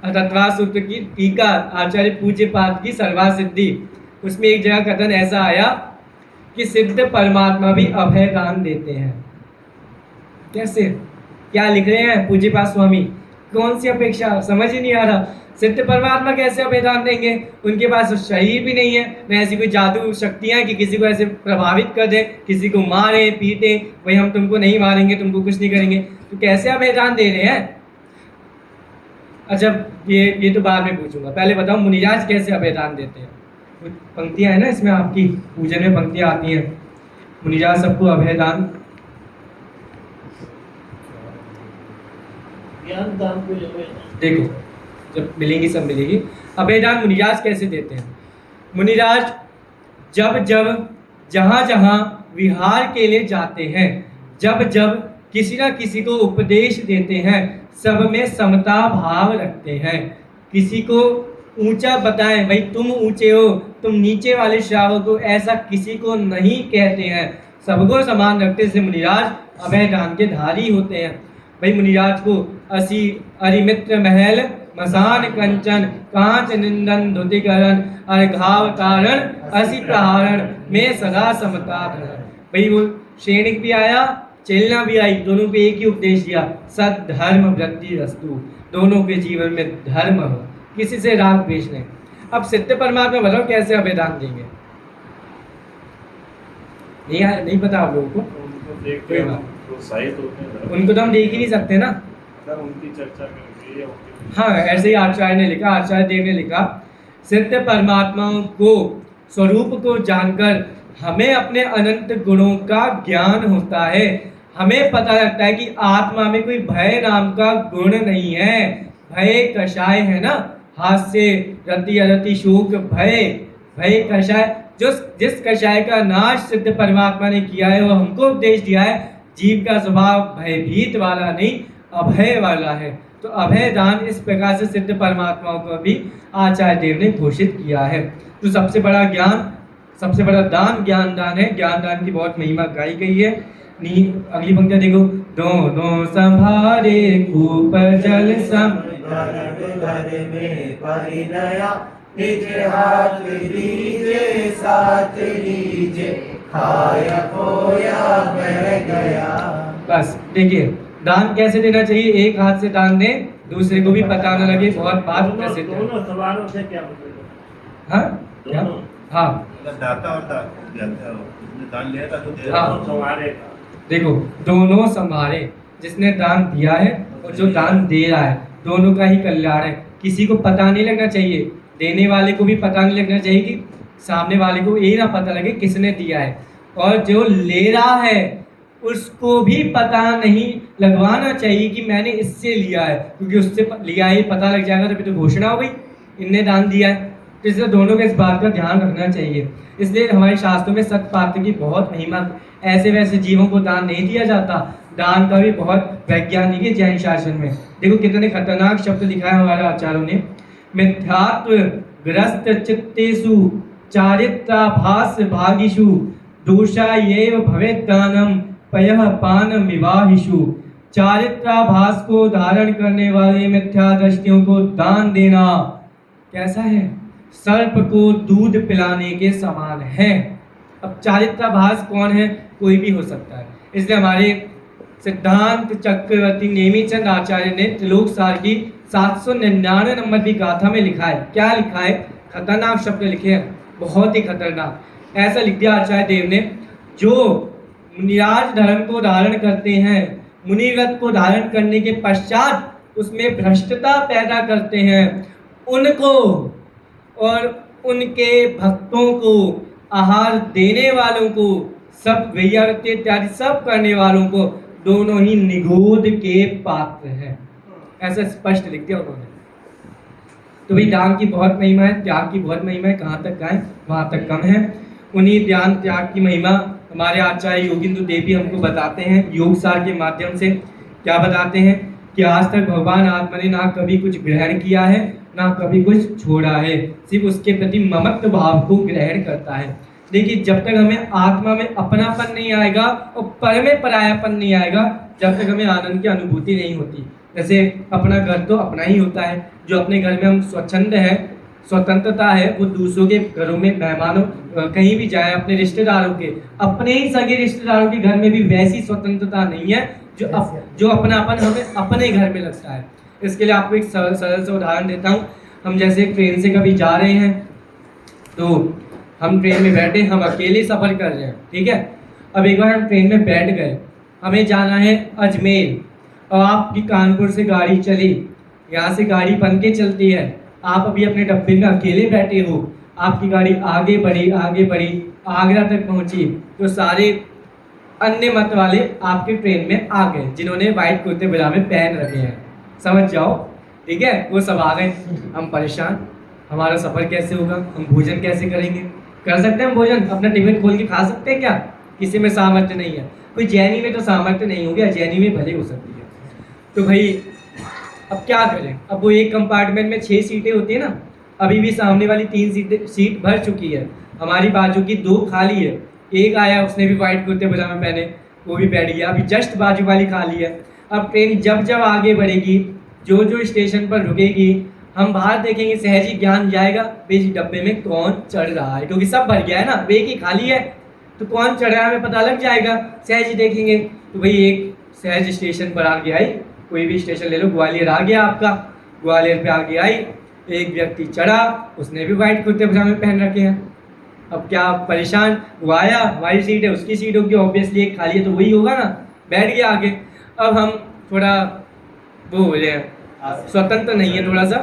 तत्वा सूत्र की टीका आचार्य पूज्य पाद की सर्वा सिद्धि, उसमें एक जगह कथन ऐसा आया कि सिद्ध परमात्मा भी अभय दान देते हैं। कैसे, क्या लिख रहे हैं पूज्य पाद स्वामी? कौन सी अपेक्षा, समझ ही नहीं आ रहा। सिद्ध परमात्मा कैसे अभय दान देंगे? उनके पास शरीर भी नहीं है, न ऐसी कोई जादू शक्तियाँ कि किसी को ऐसे प्रभावित कर दे, किसी को मारे पीटे, भाई हम तुमको नहीं मारेंगे, तुमको कुछ नहीं करेंगे, तो कैसे अभय दान दे रहे हैं? अच्छा, ये तो बाद में पूछूंगा, पहले बताओ मुनिराज कैसे अभय दान देते हैं? कुछ पंक्तियाँ हैं ना इसमें, आपकी पूजन में पंक्तियाँ आती हैं, मुनिराज सबको अभय दान, ज्ञान दान को देखो जब मिलेगी सब मिलेगी। अभय दान मुनिराज कैसे देते हैं? मुनिराज जब जब जहाँ जहाँ विहार के लिए जाते हैं, जब जब किसी ना किसी को उपदेश देते हैं, सब में समता भाव रखते हैं। किसी को ऊंचा बताएं, भाई तुम ऊंचे हो, तुम नीचे वाले श्रावक हो, ऐसा किसी को नहीं कहते हैं, सबको समान रखते से मुनिराज अभय दान के धारी होते हैं। भाई मुनिराज को असी अरिमित्र महल मसान कंचन कांच निंदन धुतिकरण अर्घाव कारण असी प्रहारण में सदा समता धरण। भाई वो सैनिक भी आया, चेलना भी आई, दोनों पे एक ही उपदेश दिया, सद्धर्म वृद्धि रस्तु, दोनों के जीवन में धर्म हो, किसी से राग द्वेष नहीं। अब सिद्ध परमात्मा बताओ कैसे अभय दान देंगे? नहीं पता आप लोगों को? उनको तो हम देख ही नहीं सकते ना, सर उनकी चर्चा करेंगे या उनकी हाँ, ऐसे ही आचार्य ने लिखा, आचार्य देव ने लिखा, सिद्ध परमात्माओं को स्वरूप को जानकर हमें अपने अनंत गुणों का ज्ञान होता है। हमें पता लगता है कि आत्मा में कोई भय नाम का गुण नहीं है। भय कषाय है ना, हास्य रति अरति शोक भय, भय कषाय, जो जिस कषाय का नाश सिद्ध परमात्मा ने किया है वो हमको उपदेश दिया है। जीव का स्वभाव भयभीत वाला नहीं, अभय वाला है। तो अभय दान इस प्रकार से सिद्ध परमात्माओं को भी आचार्य देव ने घोषित किया है। तो सबसे बड़ा ज्ञान, सबसे बड़ा दान ज्ञान दान है। ज्ञान दान की बहुत महिमा गाई गई है। अगली पंक्ति देखो, दोनों संभारे कूप जल सम घर में परिणया, निज हाथ लीजे साथ लीजे, खाया खोया बह गया। बस देखिए, दान कैसे देना चाहिए, एक हाथ से दान दें, दूसरे को भी पता न लगे। बहुत बात प्रसिद्ध है। दोनों सवालों से क्या मतलब? हाँ क्या? दोनों हाँ दाता और दान लिया था तो दे हाँ। दोनों संवारे का। देखो, दोनों संभारे, जिसने दान दिया है और जो दान दे रहा है, दोनों का ही कल्याण है। किसी को पता नहीं लगना चाहिए, देने वाले को भी पता नहीं लगना चाहिए कि सामने वाले को ये ना पता लगे किसने दिया है, और जो ले रहा है उसको भी पता नहीं लगवाना चाहिए कि मैंने इससे लिया है, क्योंकि उससे लिया है पता लग जाएगा तो फिर तो घोषणा हो गई इनने दान दिया है। तो इसलिए दोनों के इस बात का ध्यान रखना चाहिए। इसलिए हमारे शास्त्रों में सत पात्र की बहुत महिमा, ऐसे वैसे जीवों को दान नहीं दिया जाता। दान का भी बहुत वैज्ञानिक है जैन शासन में। देखो कितने खतरनाक शब्द लिखा है हमारे आचार्यों ने, मिथ्यात्व ग्रस्त चित्तेषु चारित्राभास भागिषु दोषा येव भवेत् दानम पयः पान विवाहिषु। चारित्राभास को धारण करने वाले मिथ्या दृष्टियों को दान देना कैसा है? सर्प को दूध पिलाने के समान है। अब चारित्राभास कौन है? कोई भी हो सकता है। इसलिए हमारे सिद्धांत चक्रवर्ती नेमीचंद आचार्य ने त्रिलोक सार की 799 नंबर की गाथा में लिखा है। क्या लिखा है? खतरनाक शब्द लिखे हैं, बहुत ही खतरनाक। ऐसा लिख दिया आचार्य देव ने, जो मुनिराज धर्म को धारण करते हैं, मुनिव्रत को धारण करने के पश्चात उसमें भ्रष्टता पैदा करते हैं, उनको और उनके भक्तों को, आहार देने वालों को, सब वैयावृत्ति इत्यादि सब करने वालों को, दोनों ही निगोद के पात्र हैं। ऐसा स्पष्ट लिख दिया उन्होंने। तो भाई दान की बहुत महिमा है, त्याग की बहुत महिमा है। कहाँ तक गाएं वहाँ तक कम है। उन्हीं ध्यान त्याग की महिमा हमारे आचार्य योगिंद्र देव भी हमको बताते हैं योग सार के माध्यम से। क्या बताते हैं कि आज तक भगवान आत्मा ने ना कभी कुछ ग्रहण किया है, ना कभी कुछ छोड़ा है, सिर्फ उसके प्रति ममत्व भाव को ग्रहण करता है। देखिए, जब तक हमें आत्मा में अपनापन नहीं आएगा और पर में परायापन नहीं आएगा, जब तक हमें आनंद की अनुभूति नहीं होती। जैसे अपना घर तो अपना ही होता है, जो अपने घर में हम स्वच्छंद है, स्वतंत्रता है, वो दूसरों के घरों में, मेहमानों कहीं भी जाए, अपने रिश्तेदारों के, अपने ही सगे रिश्तेदारों के घर में भी वैसी स्वतंत्रता नहीं है जो अपनापन हमें अपने घर में लगता है। इसके लिए आपको एक सरल सा उदाहरण देता हूँ। हम जैसे ट्रेन से कभी जा रहे हैं, तो हम ट्रेन में बैठे, हम अकेले सफ़र कर रहे हैं, ठीक है। अब एक बार हम ट्रेन में बैठ गए, हमें जाना है अजमेर, और आपकी कानपुर से गाड़ी चली, यहाँ से गाड़ी बन के चलती है, आप अभी अपने डब्बे में अकेले बैठे हो, आपकी गाड़ी आगे बढ़ी, आगरा तक पहुँची, तो सारे अन्य मत वाले आपके ट्रेन में आ गए, जिन्होंने वाइट कुर्ते पजामे पहन रखे हैं, समझ जाओ, ठीक है। वो सब आ गए, हम परेशान, हमारा सफ़र कैसे होगा, हम भोजन कैसे करेंगे? कर सकते हैं हम भोजन, अपना टिफिन खोल के खा सकते हैं क्या? किसी में सामर्थ्य नहीं है। कोई जैनी में तो सामर्थ्य नहीं हो गया, जैनी में भले हो सकती है। तो भाई अब क्या करें? अब वो एक कंपार्टमेंट में 6 सीटें होती है ना, अभी भी सामने वाली 3 सीट भर चुकी है, हमारी बाजू की 2 खाली है। एक आया, उसने भी वाइट कुर्ते पजामे पहने, वो भी बैठ गया, अभी जस्ट बाजू वाली खाली है। अब ट्रेन जब आगे बढ़ेगी, जो स्टेशन पर रुकेगी, हम बाहर देखेंगे, सहज ही ज्ञान जाएगा भाई डब्बे में कौन चढ़ रहा है, क्योंकि सब भर गया है ना, एक ही खाली है, तो कौन चढ़ रहा है हमें पता लग जाएगा, सहज ही देखेंगे। तो भाई एक सहज स्टेशन पर आगे आई, कोई भी स्टेशन ले लो, ग्वालियर आ गया आपका, ग्वालियर पे आगे आई, एक व्यक्ति चढ़ा, उसने भी वाइट कुर्ते पजामे पहन रखे हैं। अब क्या परेशान, वो आया, हमारी सीट है, उसकी सीट होगी, ऑब्वियसली एक खाली है तो वही होगा ना, बैठ गया आगे। अब हम थोड़ा वो हो रहे हैं, स्वतंत्र नहीं है, थोड़ा सा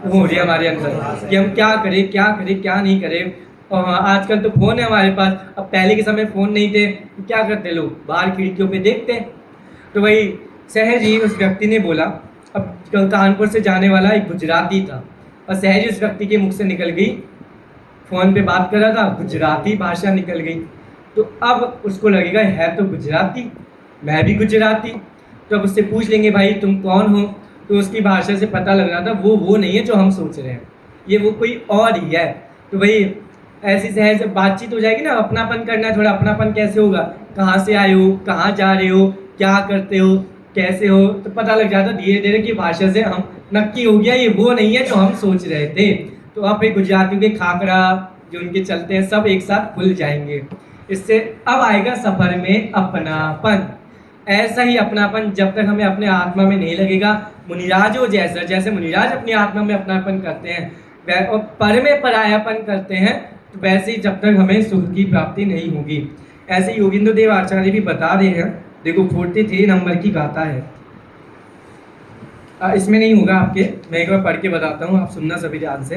वो हो रही है हमारे अंदर कि हम क्या करें क्या करें क्या नहीं करें। और हाँ, आजकल तो फ़ोन है हमारे पास, अब पहले के समय फ़ोन नहीं थे तो क्या करते लोग, बाहर खिड़कियों पे देखते। तो वही सहज ही उस व्यक्ति ने बोला, अब कानपुर से जाने वाला एक गुजराती था और सहज ही उस व्यक्ति के मुख से निकल गई, फ़ोन पे बात कर रहा था, गुजराती भाषा निकल गई। तो अब उसको लगेगा है तो गुजराती, मैं भी गुजराती, तो अब उससे पूछ लेंगे भाई तुम कौन हो, तो उसकी भाषा से पता लग रहा था वो नहीं है जो हम सोच रहे हैं, ये वो कोई और ही है। तो भाई ऐसी सहज बातचीत हो जाएगी ना, अपनापन करना है थोड़ा, अपनापन कैसे होगा, कहाँ से आए हो, कहाँ जा रहे हो, क्या करते हो, कैसे हो, तो पता लग जाता धीरे धीरे कि भाषा से हम नक्की हो गया ये वो नहीं है जो हम सोच रहे थे। तो अब एक गुजरातियों के खाकरा जो उनके चलते हैं सब एक साथ खुल जाएंगे। इससे अब आएगा सफर में अपनापन। ऐसा ही अपनापन जब तक हमें अपने आत्मा में नहीं लगेगा, मुनिराजों जैसा, जैसे मुनिराज अपनी आत्मा में अपनापन करते हैं वह और पर में परायापन करते हैं, तो वैसे ही जब तक हमें सुख की प्राप्ति नहीं होगी। ऐसे योगिंद्र देव आचार्य भी बता रहे हैं, देखो 43 नंबर की गाथा है, इसमें नहीं होगा आपके, मैं एक बार पढ़ के बताता हूँ, आप सुनना सभी ध्यान से।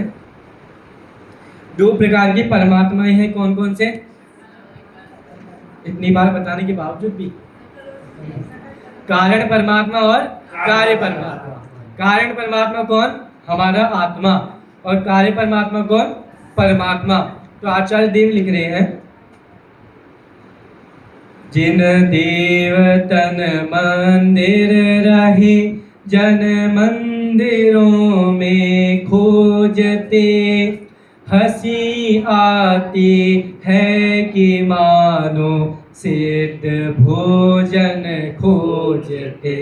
2 प्रकार के परमात्माएं हैं, कौन कौन से, इतनी बार बताने के बावजूद भी, कारण परमात्मा और कार्य परमात्मा। कारण परमात्मा कौन, हमारा आत्मा, और कार्य परमात्मा कौन, परमात्मा। तो आचार्य देव लिख रहे हैं, जिन देव तन मंदिर रहे जन मंदिरों में खोजते, हंसी आती है कि मानो सिद्ध भोजन खोजते।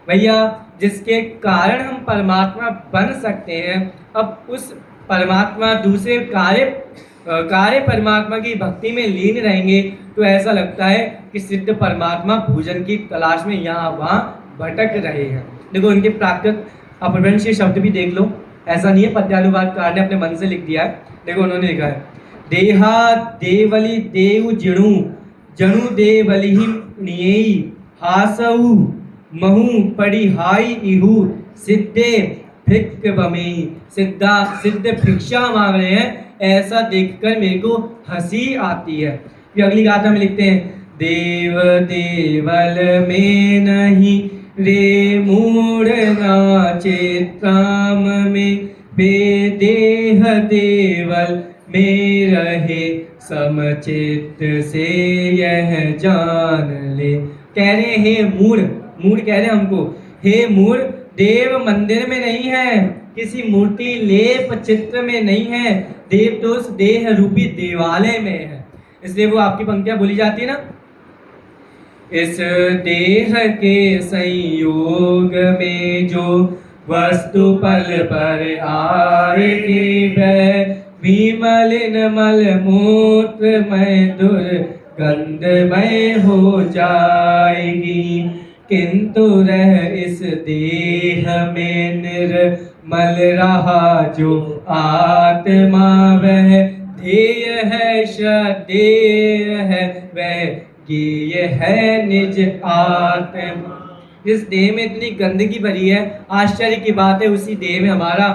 भैया जिसके कारण हम परमात्मा बन सकते हैं, अब उस परमात्मा दूसरे कार्य परमात्मा की भक्ति में लीन रहेंगे तो ऐसा लगता है कि सिद्ध परमात्मा भोजन की तलाश में यहाँ वहाँ भटक रहे हैं। देखो उनके प्राकृत अपभ्रंशीय शब्द भी देख लो, ऐसा नहीं है पद्यानुवादकार ने अपने मन से लिख दिया है। देखो उन्होंने लिखा है, देहा देवली देव जिणु जणु देवली नियेई हासऊ महू पड़ी हाई इहू सिद्धे भिक्ख बमेई। सिद्ध भिक्षा मांग रहे हैं, ऐसा देखकर मेरे को हंसी आती है। फिर अगली गाथा में लिखते हैं, देव देवल में नहीं रे मूढ़ नाचे त्राम में, बेदेह देवल में रहे समचित्त से यह जान ले। कह रहे हे मूढ़, मूढ़ कह रहे हमको, हे मूढ़ देव मंदिर में नहीं है, किसी मूर्ति लेप चित्र में नहीं है, देव तो उस देह रूपी देवालय में है। इसलिए वो आपकी पंक्तियां बोली जाती है ना, इस देह के संयोग में जो वस्तु पल पर आएगी वह विमलिन मल मूत्र में दुर्गंधमय हो जाएगी, किंतु रह इस देह में निर्मल रहा जो आत्मा वह ध्येय है श्रद्धेय है वह ज्ञेय है निज आत्मा। इस देह में इतनी गंदगी भरी है, आश्चर्य की बात है उसी देह में हमारा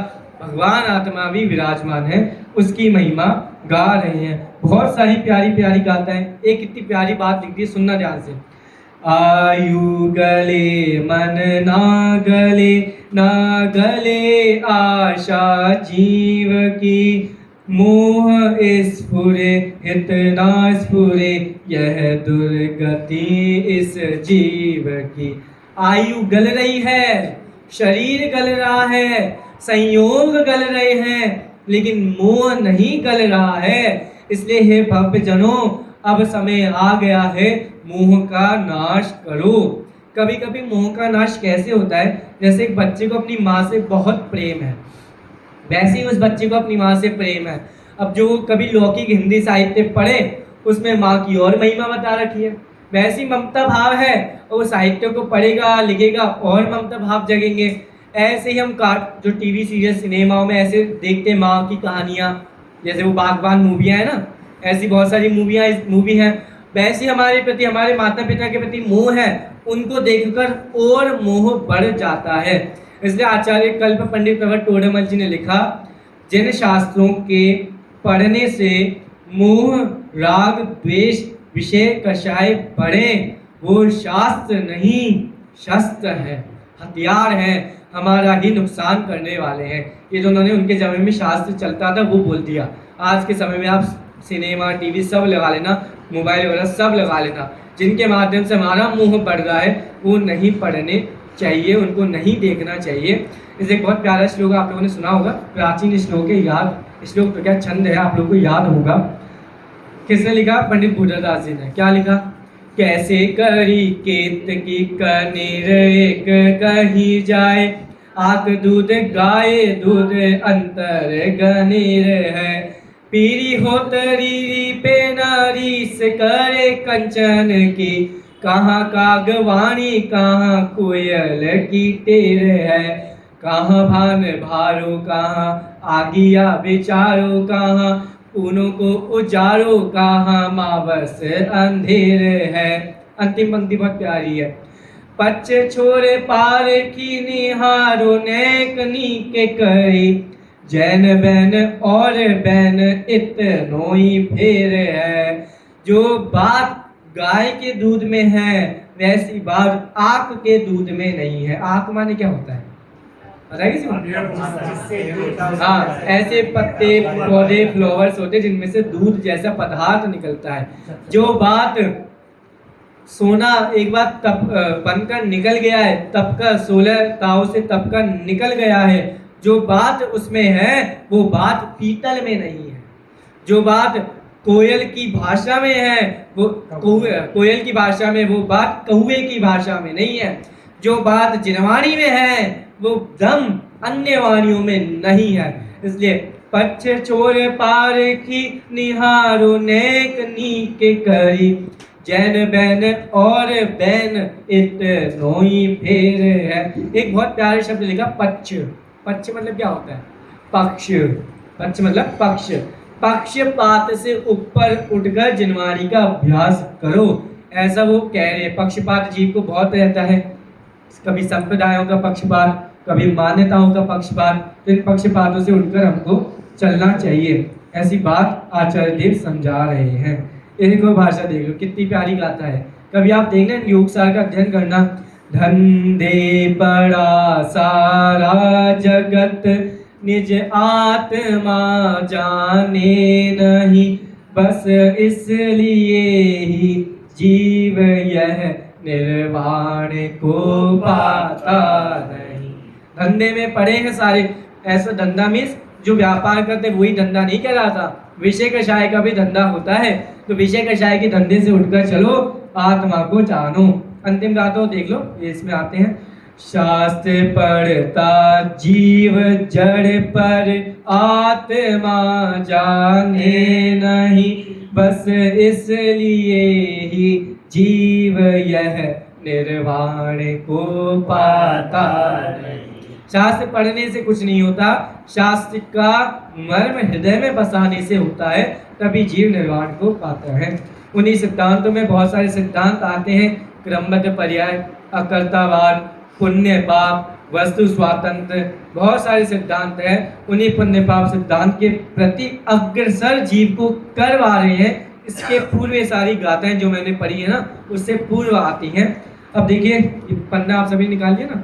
भगवान आत्मा भी विराजमान है, उसकी महिमा गा रहे हैं। बहुत सारी प्यारी प्यारी गाथाएं, एक इतनी प्यारी बात लिख दी, सुनना ध्यान से। आयु गले मन ना गले आशा जीव की, मोह स्फुरे हित ना स्फुरे यह दुर्गति इस जीव की। आयु गल रही है, शरीर गल रहा है, संयोग गल रहे हैं, लेकिन मोह नहीं गल रहा है। इसलिए हे भव्य जनों, अब समय आ गया है, मोह का नाश करो। कभी कभी मोह का नाश कैसे होता है, जैसे एक बच्चे को अपनी माँ से बहुत प्रेम है, वैसे ही उस बच्चे को अपनी माँ से प्रेम है। अब जो कभी लौकिक हिंदी साहित्य पढ़े उसमें माँ की और महिमा बता रखी है, वैसी ममता भाव है, और वो साहित्य को पढ़ेगा लिखेगा और ममता भाव जगेंगे। ऐसे ही हम जो टीवी सीरियल सिनेमाओं में ऐसे देखते हैं माँ की कहानियाँ, जैसे वो बागबान मूवियाँ है ना, ऐसी बहुत सारी मूवी हैं। वैसे हमारे प्रति, हमारे माता पिता के प्रति मोह है, उनको देखकर और मोह बढ़ जाता है। इसलिए आचार्य कल्प पंडित प्रवट टोडरमल जी ने लिखा, जिन शास्त्रों के पढ़ने से मोह राग द्वेष विषय कषाय बढ़े, वो शास्त्र नहीं शस्त्र है, हथियार है, हमारा ही नुकसान करने वाले हैं। ये जो उन्होंने उनके समय में शास्त्र चलता था वो बोल दिया। आज के समय में आप सिनेमा टीवी सब लगा लेना, मोबाइल वगैरह सब लगा लेना, जिनके माध्यम से हमारा मुंह बढ़ रहा है वो नहीं पढ़ने चाहिए, उनको नहीं देखना चाहिए। इसे एक बहुत प्यारा श्लोक आप लोगों ने सुना होगा, प्राचीन श्लोक है, याद श्लोक तो क्या छंद है, आप लोगों को याद होगा। किसने लिखा? पंडित बुद्धदास जी ने। क्या लिखा? कैसे करी केत की कनीर एक कही जाए, आक दूध गाय दूध अंतर गनीर है, पीरी हो तरीरी पे नारी से करे कंचन की, कहाँ कागवाणी कहाँ कोयल की टेर है, कहाँ भान भारो कहाँ आगिया बेचारो, कहाँ ऊनों को उजारो कहाँ मावस अंधेर है। अंतिम पंक्ति बहुत प्यारी है। पच छोरे पार की निहारो नेक नीके करी, जैन बैन और बैन इतनो ही फेर है। जो बात गाय के दूध में है वैसी बात आक के दूध में नहीं है। आक माने क्या होता है? हाँ, ऐसे पत्ते पौधे फ्लावर्स होते हैं जिनमें से दूध जैसा पदार्थ निकलता है। जो बात सोना एक बार तप बनकर निकल गया है, तप का 16 ताव से तप का निकल गया है, जो बात उसमें है वो बात पीतल में नहीं है। जो बात कोयल की भाषा में है वो कोयल की भाषा में, वो बात कौवे की भाषा में नहीं है। जो बात जिनवाणी में है वो दम अन्य वाणियों में नहीं है। इसलिए पच्छ छोर पार की निहारो नेक नीके करी, जैन बैन और बैन इतनो ही फेर है। एक बहुत प्यारे शब्द लिखा पक्ष। पक्ष मतलब क्या होता है? पक्ष। पक्ष मतलब पक्ष। पक्षपात से ऊपर उठकर जिनवाणी का अभ्यास करो, ऐसा वो कह रहे हैं। पक्षपात जीव को बहुत रहता है, कभी संप्रदायों का पक्षपात, कभी मान्यताओं का पक्षपात। तो इन पक्षपातों से उठकर हमको चलना चाहिए, ऐसी बात आचार्य देव समझा रहे हैं। इनको भाषा देख लो कितनी प्यारी गाता है। कभी आप देखना योग सार का अध्ययन करना। धंधे पड़ा सारा जगत, निज आत्मा जाने नहीं, बस इसलिए ही जीव यह निर्वाण को पाता नहीं। धंधे में पड़े हैं सारे। ऐसा धंधा मीन्स जो व्यापार करते वही धंधा नहीं कहलाता। विषय कषाय का भी धंधा होता है। तो विषय कषाय के धंधे से उठकर चलो, आत्मा को जानो। अंतिम गाथा देख लो, ये इसमें आते हैं। शास्त्र पढ़ता जीव जड़ पर, आत्मा जाने नहीं, बस इसलिए ही जीव यह निर्वाण को पाता नहीं। शास्त्र पढ़ने से कुछ नहीं होता, शास्त्र का मर्म हृदय में बसाने से होता है, तभी जीव निर्वाण को पाता है। उन्हीं सिद्धांतों में बहुत सारे सिद्धांत आते हैं। क्रमबद्ध पर्याय, अकर्तावाद, पुण्य पाप, वस्तु स्वातंत्र, बहुत सारे सिद्धांत हैं। उन्हीं पुण्य पाप सिद्धांत के प्रति अग्रसर जीव को करवा रहे हैं। इसके पूर्व ये सारी गाथाएं जो मैंने पढ़ी है ना, उससे पूर्व आती हैं। अब देखिए पन्ना आप सभी निकालिए ना।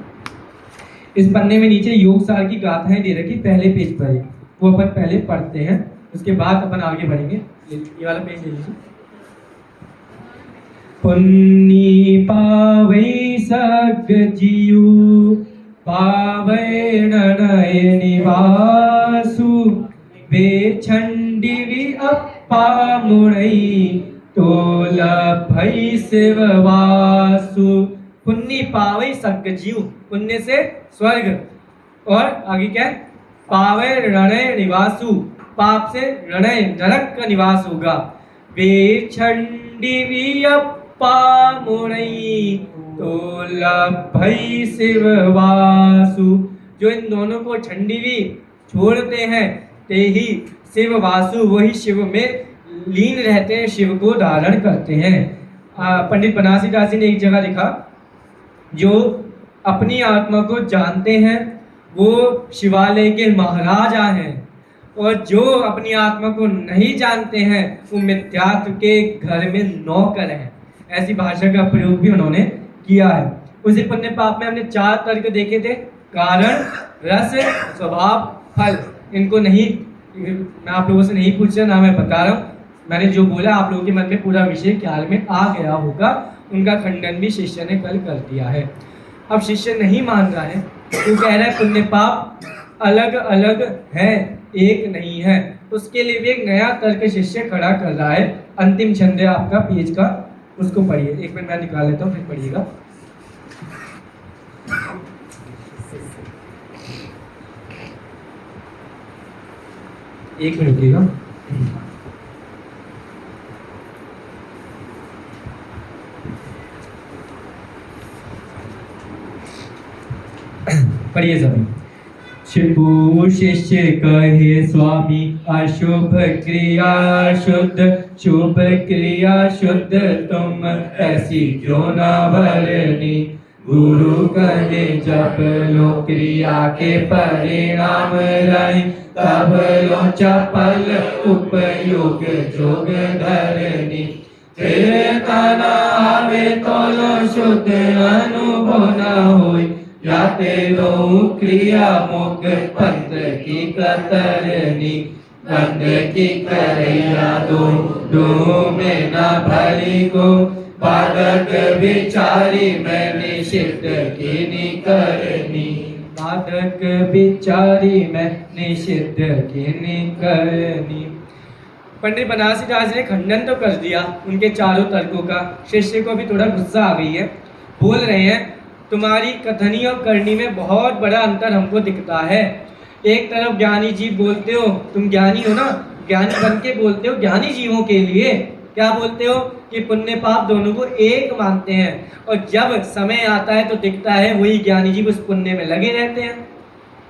इस पन्ने में नीचे योग सार की गाथाएं दे रखी, पहले पेज पर ही, वो अपन पहले पढ़ते हैं, उसके बाद अपन आगे बढ़ेंगे। ये वाला पेज ले लीजिए। पुन्नी पावै सग जियु, पावै ननय निवासु, वे छंडिवि अप्पा मुड़ई, तोल भई शिववासु। पुण्य पावै सग जीव, पुण्य से स्वर्ग, और आगे क्या है? पावै रणय निवासु, पाप से रणय नरक का निवास होगा। वे छंडिवि अप्पा मुड़ई, तोल भई शिववासु। जो इन दोनों को छंडिवी छोड़ते हैं ते ही शिव वासु, वही शिव में लीन रहते हैं, शिव को धारण करते हैं। पंडित बनारसी दास जी ने एक जगह लिखा, जो अपनी आत्मा को जानते हैं वो शिवालय के महाराजा हैं, और जो अपनी आत्मा को नहीं जानते हैं वो मिथ्यात्व के घर में नौकर हैं। ऐसी भाषा का प्रयोग भी उन्होंने किया है। उसी पुण्य पाप में हमने 4 तर्क देखे थे, कारण, रस, स्वभाव, फल। इनको नहीं, मैं आप लोगों से नहीं पूछ रहा, ना मैं बता रहा हूँ, मैंने जो बोला आप लोगों के मन में पूरा विषय ख्याल में आ गया होगा। उनका खंडन भी शिष्य ने कल कर दिया है। अब शिष्य नहीं मान रहा है, वो कह रहा है पुण्य पाप अलग अलग है, एक नहीं है। उसके लिए भी एक नया तर्क शिष्य खड़ा कर रहा है। अंतिम छंद है आपका पेज का, उसको पढ़िए। 1 मिनट मैं निकाल लेता हूँ, फिर पढ़िएगा। एक मिनट रुकिएगा। पढ़िए सभी। शिपु शिष्य कहे स्वामी, अशुभ क्रिया शुद्ध, शुभ क्रिया शुद्ध, तुम ऐसी क्यों ना भरनी। गुरु कहे जब लो क्रिया के परिणाम रहे, तब लो चपल उपयोग जोग धरनी। फिर तना आवे तो लो शुद्ध अनुभव न होई, जाते लो क्रिया मुख पंथ की कतरनी। बंद की करैया दो में न भली को, बाधक विचारी में निषिद्ध की निकरनी। बाधक विचारी में निषिद्ध की निकरनी। पंडित बनारसी दास ने खंडन तो कर दिया उनके चारों तर्कों का। शिष्य को भी थोड़ा गुस्सा आ गई है। बोल रहे हैं तुम्हारी कथनी और करनी में बहुत बड़ा अंतर हमको दिखता है। एक तरफ ज्ञानी जीव बोलते हो, तुम ज्ञानी हो ना, ज्ञानी बन के बोलते हो ज्ञानी जीवों के लिए क्या बोलते हो कि पुण्य पाप दोनों को एक मानते हैं, और जब समय आता है तो दिखता है वही ज्ञानी जीव उस पुण्य में लगे रहते हैं।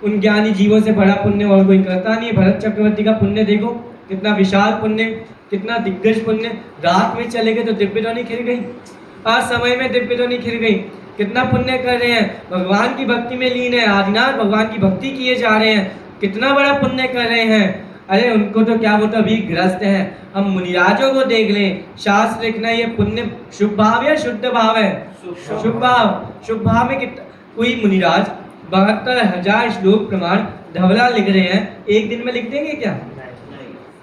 उन ज्ञानी जीवों से बड़ा पुण्य और कोई करता नहीं। भरत चक्रवर्ती का पुण्य देखो, कितना विशाल पुण्य, कितना दिग्गज पुण्य। रात में चले गए तो दिव्य ध्वनि खिल गई, आज समय में दिव्य ध्वनि खिल गई। कितना पुण्य कर रहे हैं, भगवान की भक्ति में लीन है, आदिनाथ भगवान की भक्ति किए जा रहे हैं, कितना बड़ा पुण्य कर रहे हैं। अरे उनको तो क्या बोलते अभी ग्रस्त हैं। हम मुनिराजों को देख लें, शास्त्र लिखना ये पुण्य शुभ भाव या शुद्ध भाव है? शुभ भाव। शुभ भाव में कितना, कोई मुनिराज 72,000 श्लोक प्रमाण धवला लिख रहे हैं, एक दिन में लिख देंगे क्या?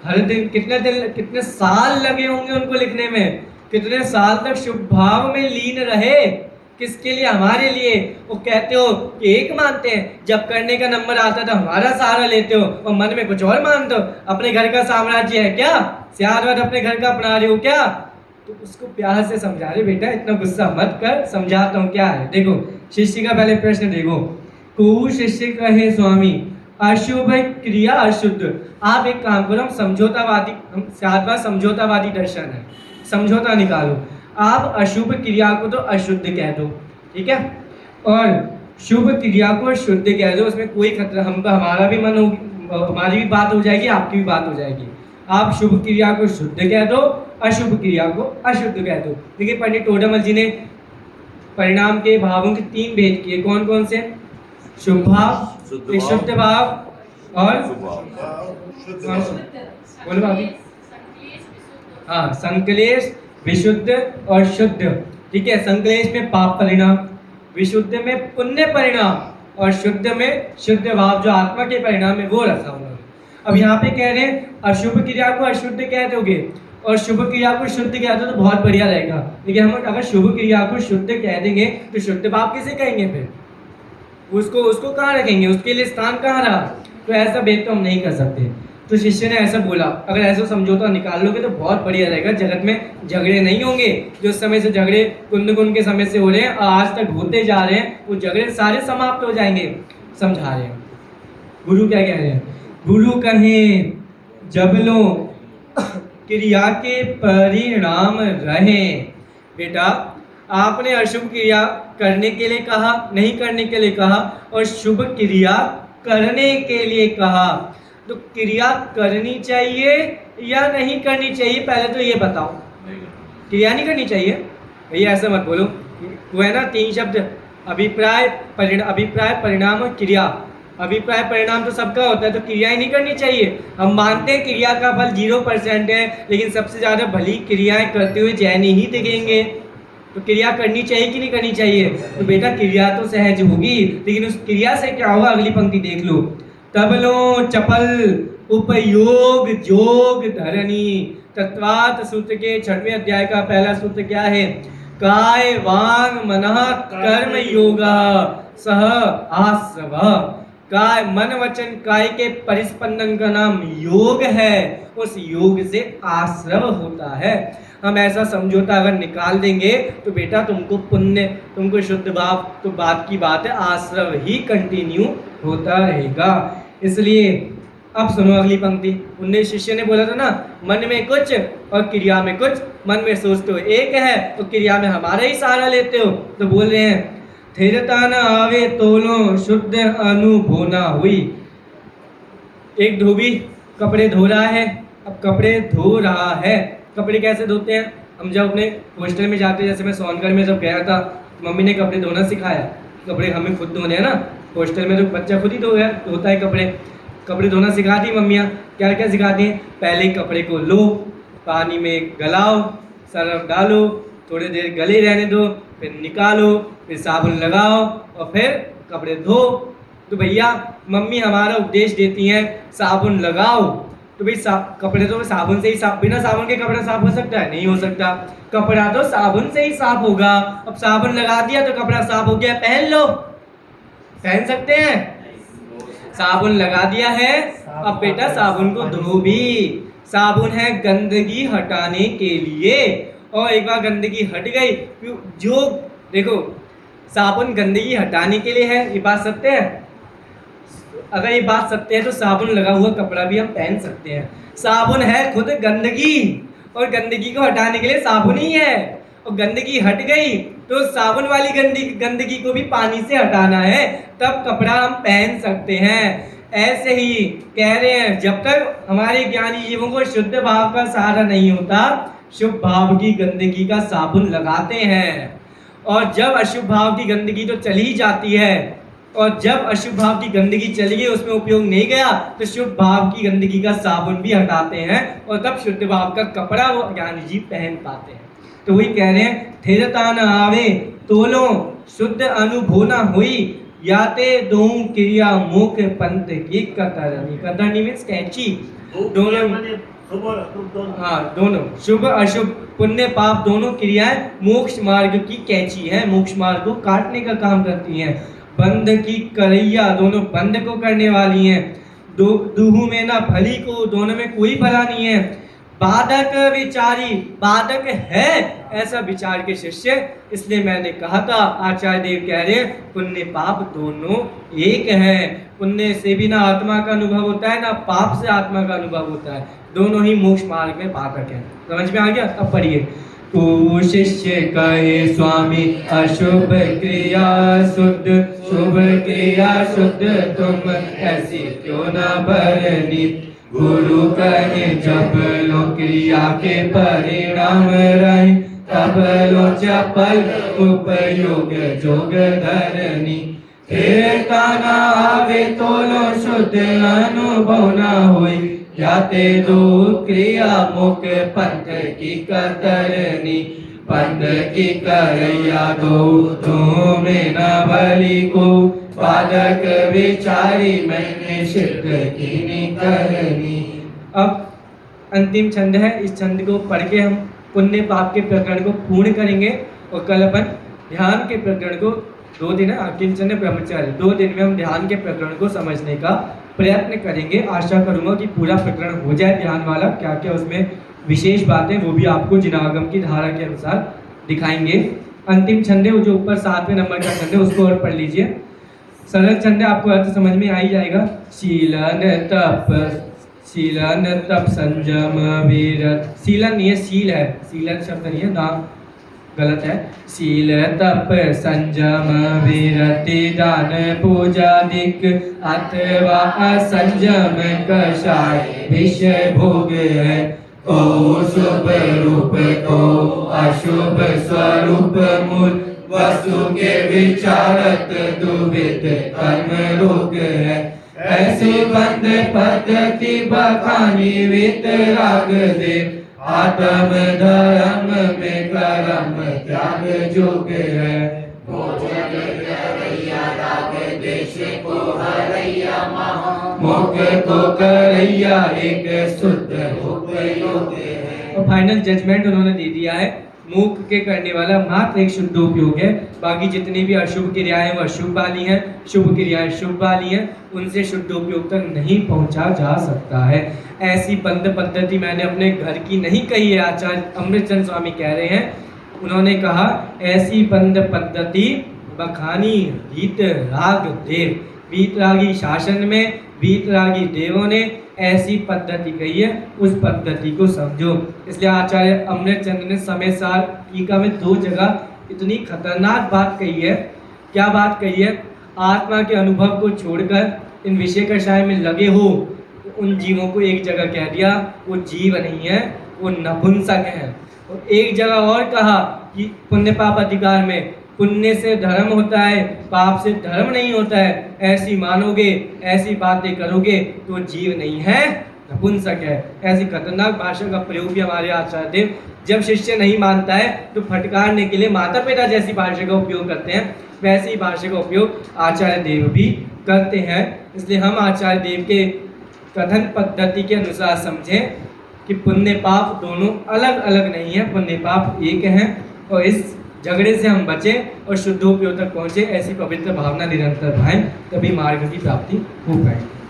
हर दिन कितने साल लगे होंगे उनको लिखने में, कितने साल तक शुभ भाव में लीन रहे। किसके लिए? हमारे लिए। वो कहते हो कि एक मानते हैं, जब करने का नंबर आता है तो हमारा सहारा लेते हो और मन में कुछ और मानते हो। अपने घर का साम्राज्य है क्या? सियारवत अपने घर का अपना रहे हो क्या? तो उसको प्यार से समझा रहे, बेटा इतना गुस्सा मत कर, समझाता हूँ क्या है। देखो शिष्य का पहले प्रश्न देखो। को शिष्य कहे स्वामी, अशुभ क्रिया अशुद्ध। आप एक काम करो, हम समझौतावादी, हम सातवां समझौतावादी दर्शन है, समझौता निकालो। आप अशुभ क्रिया को तो अशुद्ध कह दो, ठीक है, और शुभ क्रिया को शुद्ध कह दो। उसमें कोई खतरा, हमारा भी मन हो, हमारी भी बात हो जाएगी, आपकी भी बात हो जाएगी। आप शुभ क्रिया को शुद्ध कह दो, अशुभ क्रिया को अशुद्ध कह दो। देखिए पंडित टोडरमल जी ने परिणाम के भावों के 3 भेद किए। कौन कौन से? शुभ भाव, विशुद्ध भाव और बोलो भाभी। हाँ, संकलेश, विशुद्ध और शुद्ध, ठीक है। संकलेश में पाप परिणाम, विशुद्ध में पुण्य परिणाम, और शुद्ध में शुद्ध भाव जो आत्मा के परिणाम है वो रखा हुआ है। अब यहाँ पे कह रहे हैं अशुभ क्रिया को अशुद्ध कह दोगे और शुभ क्रिया को शुद्ध कह दो तो बहुत बढ़िया रहेगा। लेकिन हम अगर शुभ क्रिया को शुद्ध कह देंगे तो शुद्ध भाव किसे कहेंगे? फिर उसको कहाँ रखेंगे? उसके लिए स्थान कहाँ रहा? तो ऐसा भेद तो हम नहीं कर सकते। तो शिष्य ने ऐसा बोला, अगर ऐसा समझौता निकाल लोगे तो बहुत बढ़िया रहेगा। जगत में झगड़े नहीं होंगे, जो समय से झगड़े कुंद के समय से हो रहे हैं, आज तक होते जा रहे हैं, वो झगड़े सारे समाप्त हो जाएंगे। समझा रहे हैं गुरु क्या कह रहे हैं। गुरु कहें जब लो क्रिया के परिणाम रहे। बेटा आपने अशुभ क्रिया करने के लिए कहा, नहीं करने के लिए कहा, और शुभ क्रिया करने के लिए कहा। तो क्रिया करनी चाहिए या नहीं करनी चाहिए, पहले तो ये बताओ। क्रिया नहीं करनी चाहिए भैया, ऐसा मत बोलो। वो है ना 3 शब्द, अभिप्राय परिणाम और क्रिया। अभिप्राय परिणाम तो सबका होता है, तो क्रिया ही नहीं करनी चाहिए। हम मानते हैं क्रिया का फल 0% है, लेकिन सबसे ज़्यादा भली क्रियाएं करते हुए जैन ही दिखेंगे। तो क्रिया करनी चाहिए कि नहीं करनी चाहिए? तो बेटा क्रिया तो सहज होगी, लेकिन उस क्रिया से क्या होगा? अगली पंक्ति देख लो। तबलो चपल उपयोग जोग धरनी। तत्वात सूत्र के 6वें अध्याय का पहला सूत्र क्या है? काय वांग मनः कर्म योगा सह आश्रव। काय मन वचन काय के परिस्पंदन का नाम योग है, उस योग से आश्रव होता है। हम ऐसा समझौता अगर निकाल देंगे तो बेटा तुमको पुण्य, तुमको शुद्ध भाव, तो बात की बात है, आश्रव ही कंटिन्यू होता रहेगा। इसलिए अब सुनो अगली पंक्ति। उन्हें शिष्य ने बोला था ना, मन में कुछ और क्रिया में कुछ। मन में सोचते हो एक है, तो क्रिया में हमारा ही सहारा लेते हो। तो बोल रहे हैं स्थिरता न आवे तोलो शुद्ध अनुभूना हुई। एक धोबी कपड़े धो रहा है। अब कपड़े धो रहा है, कपड़े कैसे धोते हैं? हम जब अपने हॉस्टल में जाते, जैसे मैं सोनगढ़ में जब गया था, मम्मी ने कपड़े धोना सिखाया। कपड़े हमें खुद धोने हैं ना, हॉस्टल में तो बच्चा खुद ही धोता है कपड़े धोना सिखाती मम्मियाँ। क्या क्या सिखाती हैं? पहले कपड़े को लो, पानी में गलाओ, सर्फ डालो, थोड़ी देर गले रहने दो, फिर निकालो, फिर साबुन लगाओ और फिर कपड़े धो। तो भैया मम्मी हमारा उपदेश देती हैं साबुन लगाओ। तो भाई कपड़े तो साबुन से ही साफ, बिना साबुन के कपड़ा साफ हो सकता है? नहीं हो सकता। कपड़ा तो साबुन से ही साफ होगा। अब साबुन लगा दिया तो कपड़ा साफ हो गया, पहन लो। पहन सकते हैं? साबुन लगा दिया है, अब बेटा साबुन को धो भी। साबुन है गंदगी हटाने के लिए, और एक बार गंदगी हट गई, जो देखो साबुन गंदगी हटाने के लिए है, ये बात सत्य है। अगर ये बात सत्य है तो साबुन लगा हुआ कपड़ा भी हम पहन सकते हैं। साबुन है खुद गंदगी, और गंदगी को हटाने के लिए साबुन ही है। और गंदगी हट गई तो साबुन वाली गंदगी को भी पानी से हटाना है, तब कपड़ा हम पहन सकते हैं। ऐसे ही कह रहे हैं, जब तक हमारे ज्ञानी जीवों को शुद्ध भाव का सहारा नहीं होता, शुभ भाव की गंदगी का साबुन लगाते हैं। और जब अशुभ भाव की गंदगी तो चली ही जाती है, और जब अशुभ भाव की गंदगी चली गई, उसमें उपयोग नहीं गया, तो शुभ भाव की गंदगी का साबुन भी हटाते हैं, और तब शुद्ध भाव का कपड़ा वो ज्ञानी जी पहन पाते हैं। तो वही कह रहे हैं, स्थिरता न आवे तोलो शुद्ध अनुभव न हुई, याते दो क्रिया मुख पंथ की कतरनी। कतरनी मीन्स कैंची। दोनों शुभ अशुभ, पुण्य पाप, दोनों क्रियाएं मोक्ष मार्ग की कैंची है, मोक्ष मार्ग को काटने का काम करती हैं। बंध की करैया, दोनों बंध को करने वाली हैं। दुहु में ना भली को, दोनों में कोई भला नहीं है। बाधक विचारी, बाधक है ऐसा विचार के शिष्य। इसलिए मैंने कहा था, आचार्य देव कह रहे हैं पुण्य पाप दोनों एक है। पुण्य से भी ना आत्मा का अनुभव होता है, ना पाप से आत्मा का अनुभव होता है। दोनों ही मोक्ष मार्ग में बाधक है। समझ में आ गया? अब पढ़िए। तो शिष्य कहे स्वामी अशुभ क्रिया शुद्ध, शुभ क्रिया शुद्ध, तुम ऐसी क्यों न भरनी। गुरु कहे जब लो क्रिया के परिणाम रहे, तब लो चपल उपयोग जोग धरनी। स्थिरता न आवे तो लो शुद्ध अनुभव न होई, जाते दो क्रिया मुख पंथ की कतरनी। पंथ की करैया दो में न भली को, बाधक विचारी मैंने सिद्ध की निकलनी। अब अंतिम छंद है, इस छंद को पढ़ के हम पुण्य पाप के प्रकरण को पूर्ण करेंगे, और कल अपन ध्यान के प्रकरण को 2 दिन है, अंतिम छंद ब्रह्मचार्य, 2 दिन में हम ध्यान के प्रकरण को समझने का प्रयत्न करेंगे। आशा करूंगा कि पूरा प्रकरण हो जाए ध्यान वाला। क्या क्या उसमें विशेष बातें वो भी आपको जिनागम की धारा के अनुसार दिखाएंगे। अंतिम छंद है वो जो ऊपर 7वें नंबर का छंद है, उसको और पढ़ लीजिए। सरल छंद है, आपको अर्थ समझ में आ ही जाएगा। शीलन तप संयम वीरत, शीलन नहीं है शील है, शीलन शब्द नहीं है, नाम गलत है। शील तप संयम विरति दान पूजा दिक, अथवा असंयम कषाय विषय भोग है। को शुभ रूप को अशुभ स्वरूप मूल, वस्तु के विचारत दुविध कर्म रोग है। ऐसी बंद पद्धति बखानी वितराग देव। आत्म धर्म में कर्म त्याग जोग है। मुख को करैया एक शुद्ध उपयोग है। और फाइनल जजमेंट उन्होंने दे दिया है, मुख के करने वाला मात्र एक शुद्ध उपयोग है, बाकी जितनी भी अशुभ क्रियाएं वो अशुभ वाली हैं, शुभ क्रियाएं शुभ वाली हैं, उनसे शुद्ध उपयोग तक नहीं पहुंचा जा सकता है। ऐसी बंद पद्धति मैंने अपने घर की नहीं कही है, आचार्य अमृतचंद स्वामी कह रहे हैं। उन्होंने कहा ऐसी बंद पद्धति बखानी वीत राग देव। वीतरागी शासन में वीतरागी देवों ने ऐसी पद्धति कही है, उस पद्धति को समझो। इसलिए आचार्य अमृतचंद ने समय सार टीका में 2 जगह इतनी खतरनाक बात कही है। क्या बात कही है? आत्मा के अनुभव को छोड़कर इन विषय कषाय में लगे हो उन जीवों को एक जगह कह दिया वो जीव नहीं है, वो नपुंसक है। और एक जगह और कहा कि पुण्य पाप अधिकार में पुण्य से धर्म होता है, पाप से धर्म नहीं होता है। ऐसी मानोगे, ऐसी बातें करोगे तो जीव नहीं है, नपुंसक है। ऐसी खतरनाक भाषा का प्रयोग भी हमारे आचार्य देव जब शिष्य नहीं मानता है तो फटकारने के लिए माता पिता जैसी भाषा का उपयोग करते हैं, वैसी ही भाषा का उपयोग आचार्य देव भी करते हैं। इसलिए हम आचार्य देव के कथन पद्धति के अनुसार समझें कि पुण्य पाप दोनों अलग अलग नहीं है, पुण्य पाप एक हैं। और इस झगड़े से हम बचें और शुद्धोपयोग तक पहुँचे, ऐसी पवित्र भावना निरंतर भाएं, तभी मार्ग की प्राप्ति हो पाएगी।